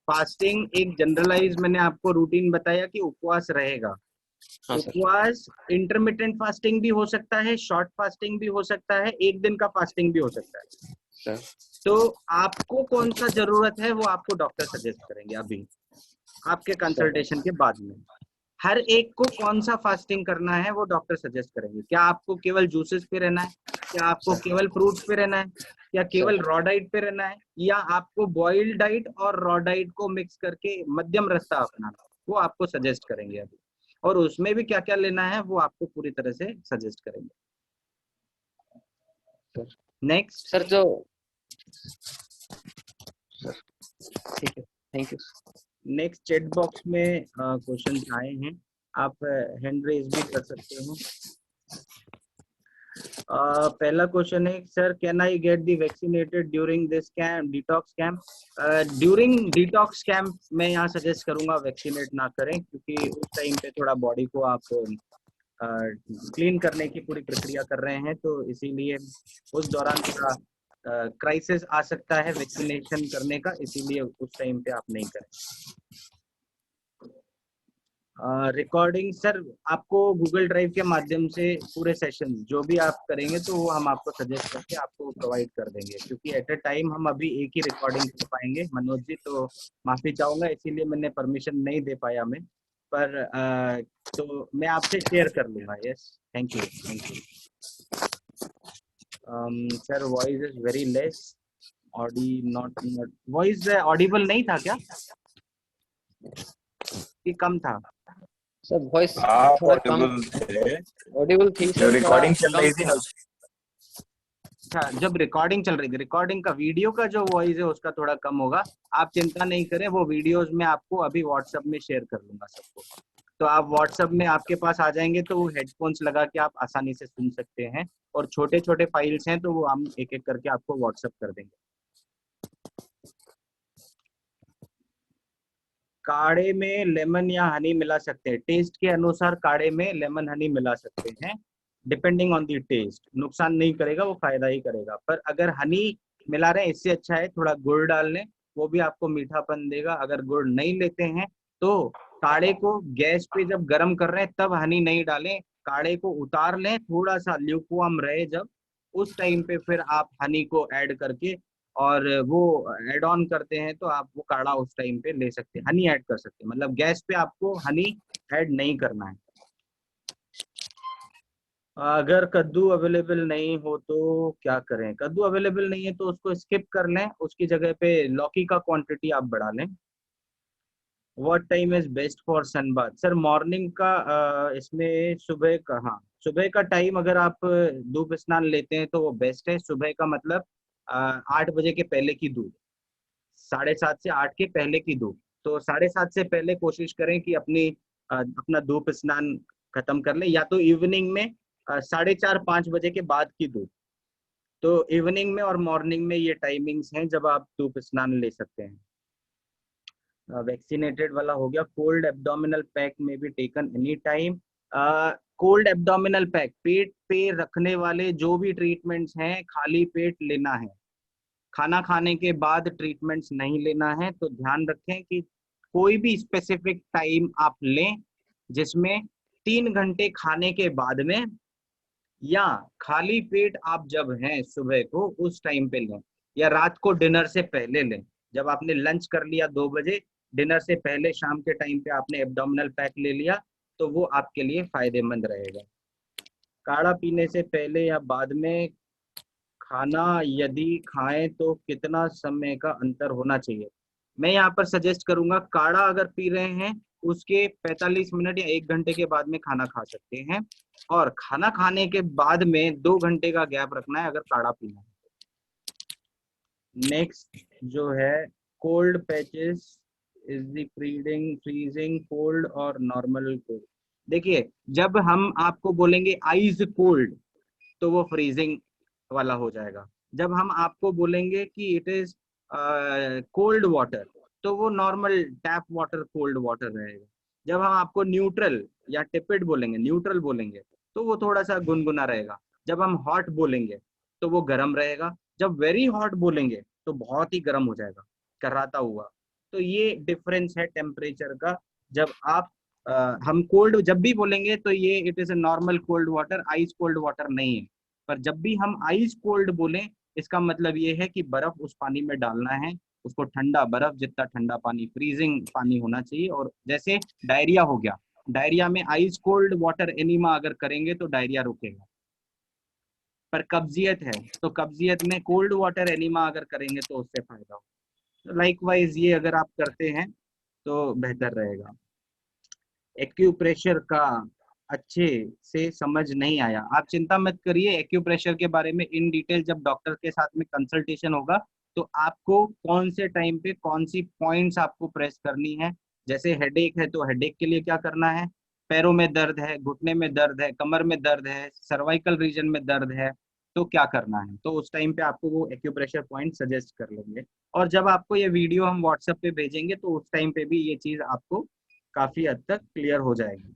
A: फास्टिंग एक जनरलाइज मैंने आपको रूटीन बताया कि उपवास रहेगा।
C: हाँ
A: उपवास इंटरमिटेंट फास्टिंग भी हो सकता है, शॉर्ट फास्टिंग भी हो सकता है, एक दिन का फास्टिंग भी हो सकता है। तो आपको कौन सा जरूरत है वो आपको डॉक्टर सजेस्ट करेंगे अभी आपके कंसल्टेशन के बाद में। हर एक को कौन सा फास्टिंग करना है वो डॉक्टर सजेस्ट करेंगे। क्या आपको केवल जूसेस पे रहना है, क्या आपको केवल फ्रूट्स पे रहना है, या केवल रॉ डाइट पे रहना है, या आपको बॉइल्ड डाइट और रॉ डाइट को मिक्स करके मध्यम रास्ता अपनाना, वो आपको सजेस्ट करेंगे अभी। और उसमें भी क्या क्या लेना है वो आपको पूरी तरह से सजेस्ट करेंगे। नेक्स्ट
C: सर जो ठीक है, thank you.
A: Next chat box में क्वेश्चन आए हैं, आप हैंड रेज भी कर सकते हो। पहला क्वेश्चन है sir, can I get the vaccinated during this camp, detox camp? During detox camp मैं यहाँ सजेस्ट करूंगा वैक्सीनेट ना करें, क्योंकि उस टाइम पे थोड़ा बॉडी को आप क्लीन करने की पूरी प्रक्रिया कर रहे हैं, तो इसीलिए उस दौरान थोड़ा क्राइसिस आ सकता है वैक्सीनेशन करने का, इसीलिए उस टाइम पे आप नहीं करें। रिकॉर्डिंग सर आपको गूगल ड्राइव के माध्यम से पूरे सेशन जो भी आप करेंगे तो वो हम आपको सजेस्ट करके आपको प्रोवाइड कर देंगे, क्योंकि एट अ टाइम हम अभी एक ही रिकॉर्डिंग कर पाएंगे मनोज जी, तो माफी चाहूंगा, इसीलिए मैंने परमिशन नहीं दे पाया मैं, पर तो मैं आपसे शेयर कर लूंगा। Yes, thank you thank you. Sir voice is very less, Audi not voice Audible नहीं था क्या कि कम था?
C: सर वॉइस थोड़ा कम ऑडिबल थी सर,
D: रिकॉर्डिंग चल रही थी ना।
A: अच्छा, जब रिकॉर्डिंग चल रही थी, रिकॉर्डिंग का वीडियो का जो वॉइस है उसका थोड़ा कम होगा, आप चिंता नहीं करें, वो वीडियोस में आपको अभी व्हाट्सएप में शेयर कर दूंगा सबको, तो आप व्हाट्सएप में आपके पास आ जाएंगे तो वो हेडफोन्स लगा के आप आसानी से सुन सकते हैं, और छोटे छोटे फाइल्स हैं तो वो हम एक एक करके आपको व्हाट्सएप कर देंगे। काढ़े में लेमन या हनी मिला सकते हैं, टेस्ट के अनुसार काढ़े में लेमन हनी मिला सकते हैं, डिपेंडिंग ऑन दी टेस्ट। नुकसान नहीं करेगा, वो फायदा ही करेगा, पर अगर हनी मिला रहे हैं इससे अच्छा है थोड़ा गुड़ डाल लें, वो भी आपको मीठापन देगा। अगर गुड़ नहीं लेते हैं तो काढ़े को गैस पे जब गर्म कर रहे हैं तब हनी नहीं डालें, काढ़े को उतार लें, थोड़ा सा ल्यूकवार्म रहे जब, उस टाइम पे फिर आप हनी को ऐड करके और वो ऐड ऑन करते हैं तो आप वो काढ़ा उस टाइम पे ले सकते हैं, हनी ऐड कर सकते हैं, मतलब गैस पे आपको हनी ऐड नहीं करना है। अगर कद्दू अवेलेबल नहीं हो तो क्या करें? कद्दू अवेलेबल नहीं है तो उसको स्किप कर लें, उसकी जगह पे लौकी का क्वांटिटी आप बढ़ा लें। What time is best for sunbath? Sir morning का इसमें सुबह का, हाँ सुबह का टाइम अगर आप धूप स्नान लेते हैं तो वो बेस्ट है। सुबह का मतलब 8 बजे के पहले की धूप, 7:30 से 8 के पहले की धूप, तो 7:30 से पहले कोशिश करें कि अपना धूप स्नान खत्म कर लें, या तो इवनिंग में 4:30-5 बजे के बाद की धूप। तो इवनिंग में और मॉर्निंग में ये टाइमिंग्स हैं जब आप धूप स्नान ले सकते हैं। वैक्सीनेटेड वाला हो गया। कोल्ड एब्डोमिनल पैक में भी taken any time. Cold abdominal pack पेट पे रखने वाले जो भी ट्रीटमेंट्स हैं खाली पेट लेना है, खाना खाने के बाद ट्रीटमेंट्स नहीं लेना है। तो ध्यान रखें कि कोई भी स्पेसिफिक टाइम आप लें जिसमें 3 घंटे खाने के बाद में या खाली पेट आप जब हैं सुबह को उस टाइम पे लें, या रात को डिनर से पहले लें। जब आपने लंच कर लिया 2 बजे, डिनर से पहले शाम के टाइम पे आपने एब्डोमिनल पैक ले लिया, तो वो आपके लिए फायदेमंद रहेगा। काढ़ा पीने से पहले या बाद में खाना यदि खाएं तो कितना समय का अंतर होना चाहिए? मैं यहाँ पर सजेस्ट करूंगा, काढ़ा अगर पी रहे हैं उसके 45 मिनट या 1 घंटे के बाद में खाना खा सकते हैं, और खाना खाने के बाद में 2 घंटे का गैप रखना है अगर काढ़ा पीना है। नेक्स्ट जो है, cold patches is the freezing cold और नॉर्मल कोल्ड? देखिए, जब हम आपको बोलेंगे आइज कोल्ड तो वो फ्रीजिंग वाला हो जाएगा। जब हम आपको बोलेंगे कि इट इज कोल्ड वाटर तो वो normal tap water cold water रहेगा। जब हम आपको न्यूट्रल या टिपिड बोलेंगे, न्यूट्रल बोलेंगे, तो वो थोड़ा सा गुनगुना रहेगा। जब हम हॉट बोलेंगे तो वो गर्म रहेगा। जब वेरी हॉट बोलेंगे तो बहुत ही गर्म हो जाएगा, कराता हुआ। तो ये डिफरेंस है टेम्परेचर का। जब आप हम कोल्ड जब भी बोलेंगे तो ये it is a normal cold water, ice cold water नहीं है। पर जब भी हम आइस कोल्ड बोलें, इसका मतलब ये है कि बर्फ उस पानी में डालना है, उसको ठंडा, बर्फ जितना ठंडा पानी, फ्रीजिंग पानी होना चाहिए। और जैसे डायरिया हो गया, डायरिया में आइस कोल्ड वाटर एनिमा अगर करेंगे तो डायरिया रुकेगा। पर कब्जियत है तो कब्जियत में कोल्ड वाटर एनिमा अगर करेंगे तो उससे फायदा हो। लाइकवाइज ये अगर आप करते हैं तो बेहतर रहेगा। एक्यूप्रेशर का अच्छे से समझ नहीं आया, आप चिंता मत करिए। एक्यूप्रेशर के बारे में इन डिटेल जब डॉक्टर के साथ में कंसल्टेशन होगा तो आपको कौन से टाइम पे कौन सी पॉइंट्स आपको प्रेस करनी है। जैसे हेडेक है तो हेडेक के लिए क्या करना है, पैरों में दर्द है, घुटने में दर्द है, कमर में दर्द है, सर्वाइकल रीजन में दर्द है, तो क्या करना है, तो उस टाइम पे आपको वो एक्यूप्रेशर पॉइंट सजेस्ट कर लेंगे। और जब आपको ये वीडियो हम व्हाट्सएप पे भेजेंगे तो उस टाइम पे भी ये चीज आपको काफी हद तक क्लियर हो जाएगी।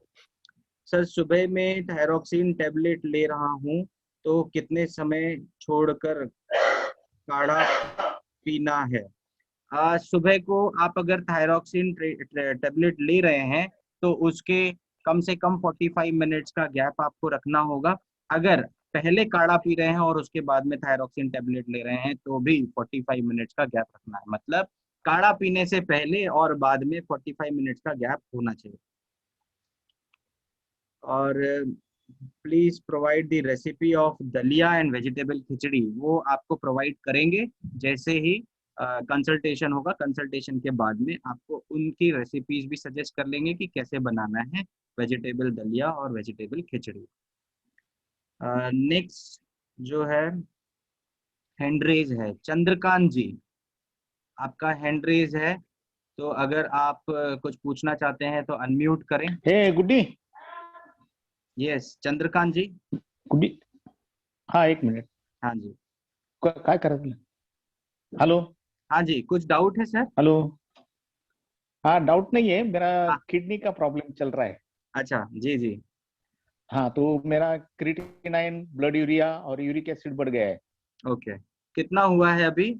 A: सर, सुबह में थायरोक्सिन टेबलेट ले रहा हूँ तो कितने समय छोड़कर काढ़ा पीना है? सुबह को आप अगर थायरोक्सिन टेबलेट ले रहे हैं तो उसके कम से कम 45 मिनट्स का गैप आपको रखना होगा। अगर पहले काढ़ा पी रहे हैं और उसके बाद में थायरोक्सिन टेबलेट ले रहे हैं तो भी 45 मिनट्स का गैप रखना है। मतलब काढ़ा पीने से पहले और बाद में 45 मिनट्स का गैप होना चाहिए। और please provide the recipe of दलिया एंड वेजिटेबल खिचड़ी, वो आपको प्रोवाइड करेंगे जैसे ही कंसल्टेशन होगा। कंसल्टेशन के बाद में आपको उनकी रेसिपीज भी सजेस्ट कर लेंगे कि कैसे बनाना है वेजिटेबल दलिया और वेजिटेबल खिचड़ी। नेक्स्ट जो है हैंड रेज है, चंद्रकांत जी, आपका हैंड रेज है, तो अगर आप कुछ पूछना चाहते हैं तो अनम्यूट करें।
D: हे गुड्डी।
A: यस चंद्रकांत जी।
D: गुड्डी, हाँ एक मिनट।
A: हाँ जी।
D: काय करत नाही? हेलो।
A: हाँ जी, कुछ डाउट है सर?
D: हेलो। हाँ डाउट नहीं है, मेरा
A: हाँ।
D: किडनी का प्रॉब्लम चल रहा है।
A: अच्छा जी जी।
D: हाँ तो मेरा क्रिएटिनिन, ब्लड यूरिया और यूरिक एसिड बढ़ गया है।
A: ओके, कितना हुआ है अभी?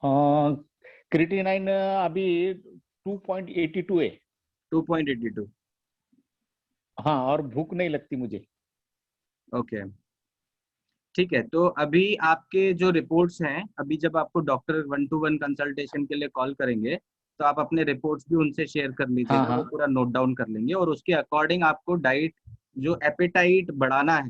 D: क्रिएटिनिन अभी 2.82 है।
A: 2.82।
D: हाँ, और भूख नहीं लगती मुझे।
A: ओके ठीक है, तो अभी आपके जो रिपोर्ट्स हैं, अभी जब आपको डॉक्टर 1-to-1 कंसल्टेशन के लिए कॉल करेंगे तो आप अपने रिपोर्ट्स भी उनसे शेयर कर लीजिएगा।
D: हाँ
A: वो
D: हाँ
A: पूरा नोट डाउन कर लेंगे और उसके अकॉर्डिंग आपको डाइट, जो एपेटाइट बढ़ाना है,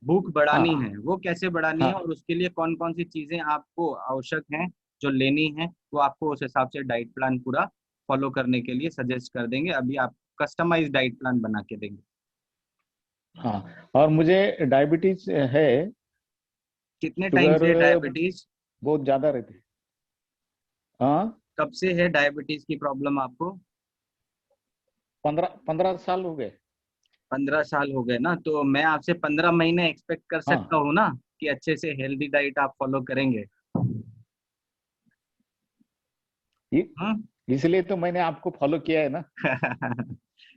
A: भूख बढ़ानी
D: हाँ
A: है, वो कैसे बढ़ानी है
D: हाँ
A: और उसके लिए कौन कौन सी चीजें आपको आवश्यक हैं जो लेनी है, वो आपको उस हिसाब से डाइट प्लान पूरा फॉलो करने के लिए सजेस्ट कर देंगे। अभी आप कस्टमाइज डाइट प्लान बना के देंगे।
D: हाँ। और मुझे डायबिटीज है।
A: कितने टाइम
D: शुगर
A: से डायबिटीज?
D: बहुत ज्यादा रहती है। हाँ,
A: कब से है डायबिटीज की प्रॉब्लम आपको?
D: 15 साल हो गए।
A: 15 साल हो गए ना, तो मैं आपसे 15 महीने एक्सपेक्ट कर सकता
D: हाँ,
A: हूँ ना कि अच्छे से हेल्दी डाइट आप फॉलो करेंगे।
D: इसलिए तो मैंने आपको फॉलो किया है ना।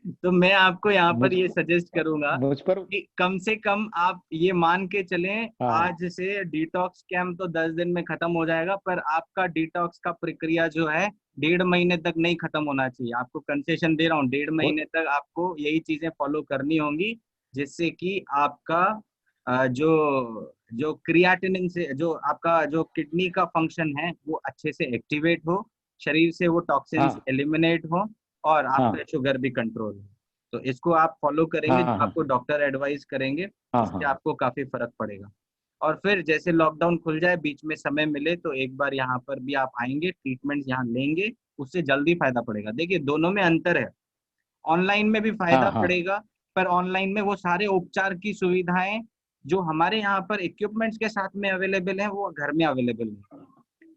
A: तो मैं आपको यहाँ पर
D: मुझ
A: ये सजेस्ट करूंगा
D: मुझ पर
A: कि कम से कम आप ये मान के चलें,
D: हाँ
A: आज से डिटॉक्स कैंप तो 10 दिन में खत्म हो जाएगा, पर आपका डिटॉक्स का प्रक्रिया जो है 1.5 महीने तक नहीं खत्म होना चाहिए। आपको कंसेशन दे रहा हूँ, 1.5 महीने तक आपको यही चीजें फॉलो करनी होंगी, जिससे कि आपका जो जो क्रिएटिनिन से जो आपका जो किडनी का फंक्शन है वो अच्छे से एक्टिवेट हो, शरीर से वो टॉक्सिन्स
D: हाँ
A: एलिमिनेट हो, और आपका
D: हाँ
A: शुगर भी कंट्रोल हो। तो इसको आप फॉलो करेंगे,
D: हाँ
A: जो
D: हाँ
A: आपको डॉक्टर एडवाइस करेंगे,
D: हाँ
A: इससे
D: हाँ
A: आपको काफी फर्क पड़ेगा। और फिर जैसे लॉकडाउन खुल जाए, बीच में समय मिले तो एक बार यहाँ पर भी आप आएंगे, ट्रीटमेंट यहाँ लेंगे, उससे जल्दी फायदा पड़ेगा। देखिए दोनों में अंतर है, ऑनलाइन में भी
D: हाँ
A: फायदा
D: हाँ
A: पड़ेगा, पर ऑनलाइन में वो सारे उपचार की सुविधाएं जो हमारे यहाँ पर इक्विपमेंट्स के साथ में अवेलेबल है वो घर में अवेलेबल नहीं।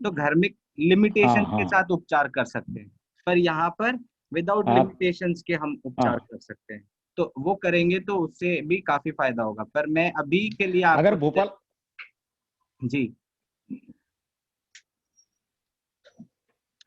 A: तो घर में
D: हाँ
A: लिमिटेशन के
D: हाँ
A: साथ उपचार कर सकते हैं, पर यहाँ पर विदाउट
D: आप
A: लिमिटेशंस के हम उपचार
D: हाँ
A: कर सकते हैं। तो वो करेंगे तो उससे भी काफी फायदा होगा, पर मैं अभी के लिए
D: अगर
A: आपको
D: भोपाल
A: जी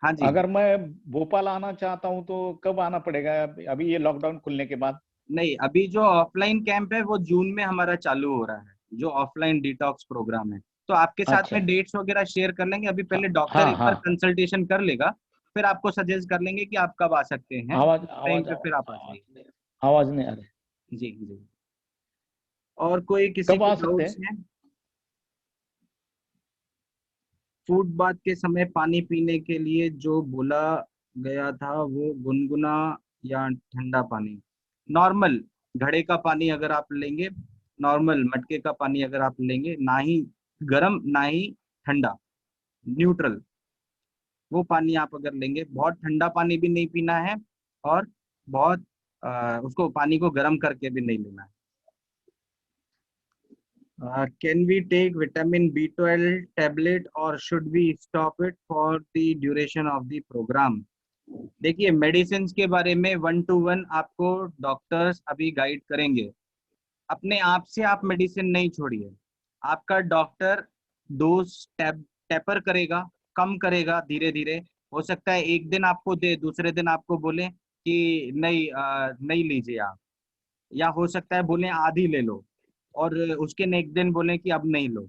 A: हाँ जी।
D: अगर मैं भोपाल आना चाहता हूँ तो कब आना पड़ेगा, अभी ये लॉकडाउन खुलने के बाद?
A: नहीं, अभी जो ऑफलाइन कैंप है वो जून में हमारा चालू हो रहा है, जो ऑफलाइन डिटॉक्स प्रोग्राम है। तो आपके साथ
D: अच्छा
A: में डेट्स वगैरह शेयर कर लेंगे, अभी
D: हाँ
A: पहले डॉक्टर
D: हाँ
A: एक बार
D: हाँ
A: कंसल्टेशन कर लेगा, फिर आपको सजेस्ट कर लेंगे कि आप कब आ सकते हैं,
D: आवाज
A: उस टाइम
D: आवाज
A: पे फिर आप आ
D: आवाज
A: जाइए।
D: नहीं आवाज नहीं आ रही।
A: जी जी। और कोई किसी
D: कब
A: को
D: आ सकते
A: डाउट्स
D: हैं?
A: हैं? फूड बात के समय पानी पीने के लिए जो बोला गया था वो गुनगुना या ठंडा पानी? नॉर्मल घड़े का पानी अगर आप लेंगे, नॉर्मल मटके का पानी अगर आप लेंगे, ना ही गर्म ना ही ठंडा, न्यूट्रल, वो पानी आप अगर लेंगे, बहुत ठंडा पानी भी नहीं पीना है, और बहुत उसको पानी को गर्म करके भी नहीं लेना है। Can we take vitamin B12 tablet or should we stop it for the duration of the program? देखिए मेडिसिन के बारे में 1 to 1 आपको डॉक्टर्स अभी गाइड करेंगे। अपने आप से आप मेडिसिन नहीं छोड़िए, आपका डॉक्टर डोज टेपर करेगा, कम करेगा धीरे धीरे। हो सकता है एक दिन आपको दे, दूसरे दिन आपको बोले कि नहीं नहीं लीजिए आप, या हो सकता है बोले आधी ले लो, और उसके नेक्स्ट दिन बोले कि अब नहीं लो,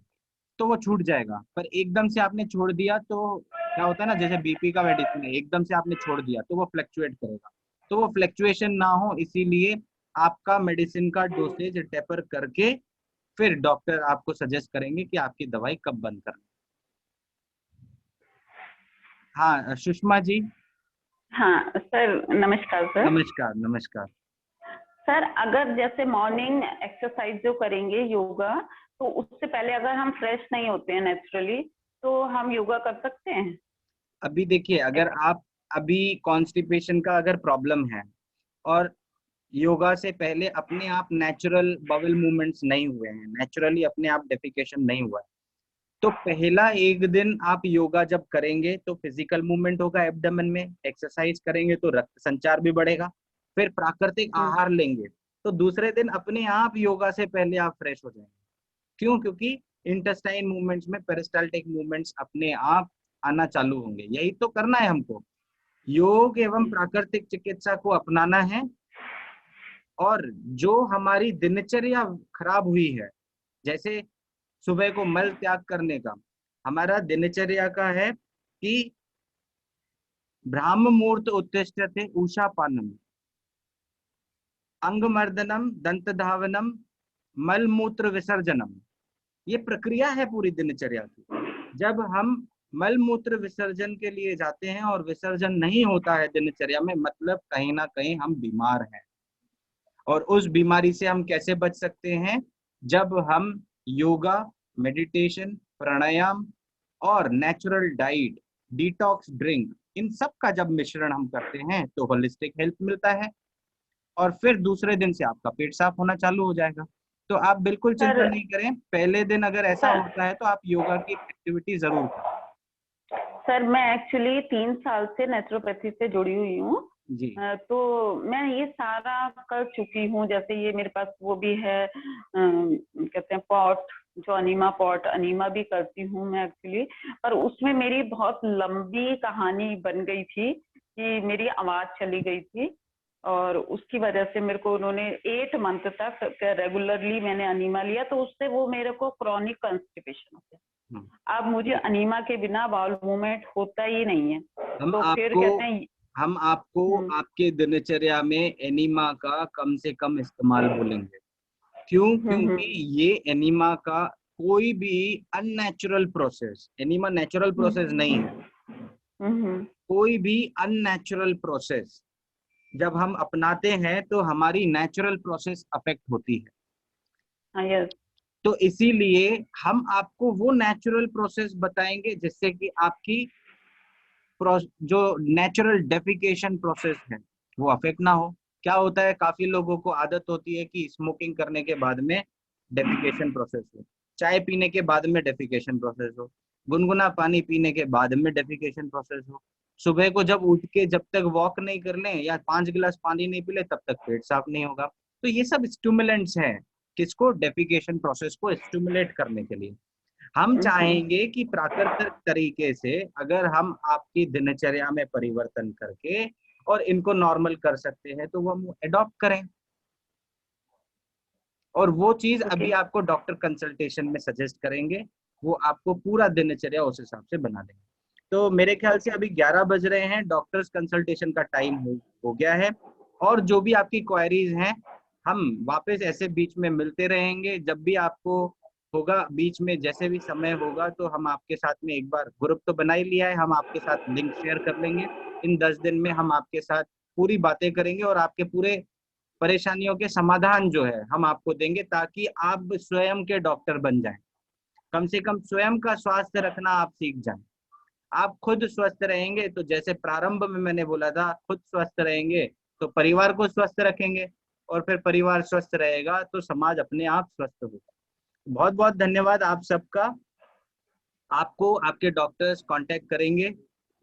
A: तो वो छूट जाएगा। पर एकदम से आपने छोड़ दिया तो क्या होता है ना, जैसे बीपी का मेडिसिन है, एकदम से आपने छोड़ दिया तो वो फ्लक्चुएट करेगा। तो वो फ्लक्चुएशन ना हो, इसीलिए आपका मेडिसिन का डोसेज टेपर करके फिर डॉक्टर आपको सजेस्ट करेंगे कि आपकी दवाई कब बंद करना। हाँ सुषमा जी।
E: हाँ सर, नमस्कार सर।
A: नमस्कार नमस्कार।
E: सर अगर जैसे मॉर्निंग एक्सरसाइज जो करेंगे योगा, तो उससे पहले अगर हम फ्रेश नहीं होते हैं नेचुरली, तो हम योगा कर सकते हैं?
A: अभी देखिए, अगर आप अभी कॉन्स्टिपेशन का अगर प्रॉब्लम है, और योगा से पहले अपने आप नेचुरल बबल मूवमेंट्स नहीं हुए हैं, नेचुरली अपने आप डेफिकेशन नहीं हुआ है, तो पहला एक दिन आप योगा जब करेंगे तो फिजिकल मूवमेंट होगा एब्डोमेन में, एक्सरसाइज करेंगे तो रक्त संचार भी बढ़ेगा, फिर प्राकृतिक आहार लेंगे, तो दूसरे दिन अपने आप योगा से पहले आप फ्रेश हो जाएंगे। क्यों? क्योंकि इंटेस्टाइन मूवमेंट्स में पेरिस्टाल्टिक मूवमेंट्स अपने आप आना चालू होंगे। यही तो करना है हमको, योग एवं प्राकृतिक चिकित्सा को अपनाना है। और जो हमारी दिनचर्या खराब हुई है, जैसे सुबह को मल त्याग करने का, हमारा दिनचर्या का है कि ब्राह्म मुहूर्त उत्तिष्ठते उषा पानम, अंगमर्दनम, दंत धावनम, मल मूत्र विसर्जनम। ये प्रक्रिया है पूरी दिनचर्या की। जब हम मल मूत्र विसर्जन के लिए जाते हैं और विसर्जन नहीं होता है दिनचर्या में, मतलब कहीं ना कहीं हम बीमार हैं। और उस बीमारी से हम कैसे बच सकते हैं? जब हम योगा, मेडिटेशन, प्राणायाम और नेचुरल डाइट, डिटॉक्स ड्रिंक, इन सब का जब मिश्रण हम करते हैं तो होलिस्टिक हेल्थ मिलता है, और फिर दूसरे दिन से आपका पेट साफ होना चालू हो जाएगा। तो आप बिल्कुल चिंता
E: सर
A: नहीं करें, पहले दिन अगर ऐसा
E: सर
A: होता है तो आप योगा की एक्टिविटी जरूर करें।
E: सर मैं एक्चुअली 3 साल से नेचुरोपैथी से जुड़ी हुई हूँ।
A: जी
E: तो मैं ये सारा कर चुकी हूँ। जैसे ये मेरे पास वो भी है, कहते हैं पॉट, जो अनीमा पॉट, अनीमा भी करती हूँ मैं एक्चुअली। पर उसमें मेरी बहुत लंबी कहानी बन गई थी कि मेरी आवाज चली गई थी, और उसकी वजह से मेरे को उन्होंने 8 मंथ तक रेगुलरली मैंने अनीमा लिया, तो उससे वो मेरे को क्रॉनिक कॉन्स्टिपेशन हो गया। अब मुझे अनीमा के बिना बाउल मूवमेंट होता ही नहीं है। तो फिर कहते हैं
A: हम आपको आपके दिनचर्या में एनीमा का कम से कम इस्तेमाल बोलेंगे। क्यों? क्योंकि ये एनीमा का कोई भी unnatural process, enema natural process नहीं है। कोई भी अननेचुरल प्रोसेस जब हम अपनाते हैं तो हमारी नेचुरल प्रोसेस अफेक्ट होती है।
E: yes.
A: तो इसीलिए हम आपको वो नेचुरल प्रोसेस बताएंगे जिससे कि आपकी जो नेचुरल डेफिकेशन प्रोसेस है वो अफेक्ट ना हो। क्या होता है, काफी लोगों को आदत होती है कि स्मोकिंग करने के बाद में डेफिकेशन प्रोसेस हो, चाय पीने के बाद में डेफिकेशन प्रोसेस हो, गुनगुना पानी पीने के बाद में डेफिकेशन प्रोसेस हो, सुबह को जब उठ के जब तक वॉक नहीं कर लें या 5 गिलास पानी नहीं पी ले तब तक पेट साफ नहीं होगा। तो ये सब स्टिमुलेंट्स हैं किसको, डेफिकेशन प्रोसेस को स्टिमुलेट करने के लिए। हम चाहेंगे कि प्राकृतिक तरीके से अगर हम आपकी दिनचर्या में परिवर्तन करके और इनको नॉर्मल कर सकते हैं तो वो हम अडॉप्ट करें, और वो चीज अभी आपको डॉक्टर कंसल्टेशन में सजेस्ट करेंगे, वो आपको पूरा दिनचर्या उस हिसाब से बना देंगे। तो मेरे ख्याल से अभी 11 बज रहे हैं, डॉक्टर्स कंसल्टेशन का टाइम हो गया है, और जो भी आपकी क्वेरीज हैं हम वापस ऐसे बीच में मिलते रहेंगे। जब भी आपको होगा बीच में जैसे भी समय होगा तो हम आपके साथ में एक बार ग्रुप तो बना ही लिया है, हम आपके साथ लिंक शेयर कर लेंगे। इन 10 दिन में हम आपके साथ पूरी बातें करेंगे और आपके पूरे परेशानियों के समाधान जो है हम आपको देंगे, ताकि आप स्वयं के डॉक्टर बन जाएं। कम से कम स्वयं का स्वास्थ्य रखना आप सीख जाएं। आप खुद स्वस्थ रहेंगे तो जैसे प्रारंभ में मैंने बोला था, खुद स्वस्थ रहेंगे तो परिवार को स्वस्थ रखेंगे, और फिर परिवार स्वस्थ रहेगा तो समाज अपने आप स्वस्थ होगा। बहुत बहुत धन्यवाद आप सबका। आपको आपके डॉक्टर्स कांटेक्ट करेंगे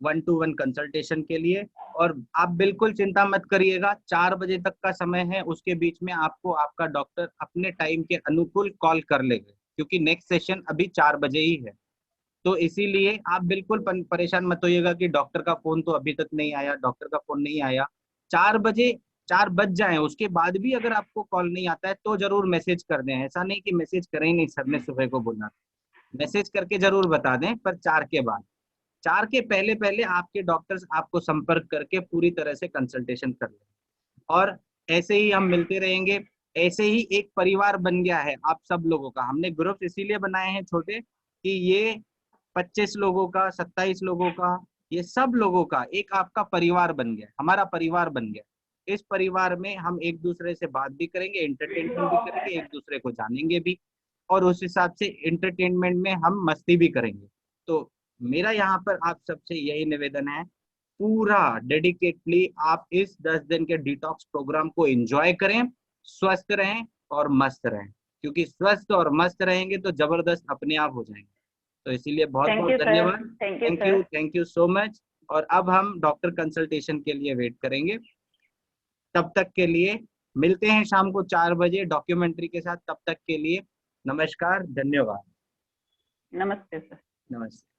A: 1-to-1 कंसल्टेशन के लिए, और आप बिल्कुल चिंता मत करिएगा, 4 बजे तक का समय है, उसके बीच में आपको आपका डॉक्टर अपने टाइम के अनुकूल कॉल कर लेंगे, क्योंकि नेक्स्ट सेशन अभी 4 बजे ही है। तो इसीलिए आप बिल्कुल परेशान मत होइएगा कि डॉक्टर का फोन तो अभी तक नहीं आया, डॉक्टर का फोन नहीं आया। 4 बज जाए उसके बाद भी अगर आपको कॉल नहीं आता है तो जरूर मैसेज कर दें। ऐसा नहीं कि मैसेज करें ही नहीं, सर ने सुबह को बोला, मैसेज करके जरूर बता दें, पर 4 के बाद, 4 के पहले पहले आपके डॉक्टर्स आपको संपर्क करके पूरी तरह से कंसल्टेशन कर लें। और ऐसे ही हम मिलते रहेंगे, ऐसे ही एक परिवार बन गया है आप सब लोगों का। हमने ग्रुप इसीलिए बनाए हैं छोटे कि ये 25 लोगों का, 27 लोगों का, ये सब लोगों का एक आपका परिवार बन गया, हमारा परिवार बन गया। इस परिवार में हम एक दूसरे से बात भी करेंगे, एंटरटेनमेंट भी करेंगे, एक दूसरे को जानेंगे भी, और उस हिसाब से एंटरटेनमेंट में हम मस्ती भी करेंगे। तो मेरा यहाँ पर आप सबसे यही निवेदन है, पूरा डेडिकेटली आप इस 10 दिन के डिटॉक्स प्रोग्राम को एंजॉय करें, स्वस्थ रहें और मस्त रहें, क्योंकि स्वस्थ और मस्त रहेंगे तो जबरदस्त अपने आप हो जाएंगे। तो इसीलिए बहुत बहुत धन्यवाद, थैंक यू सो मच। और अब हम डॉक्टर कंसल्टेशन के लिए वेट करेंगे। तब तक के लिए मिलते हैं शाम को 4 बजे डॉक्यूमेंट्री के साथ। तब तक के लिए नमस्कार, धन्यवाद।
E: नमस्ते सर।
A: नमस्ते।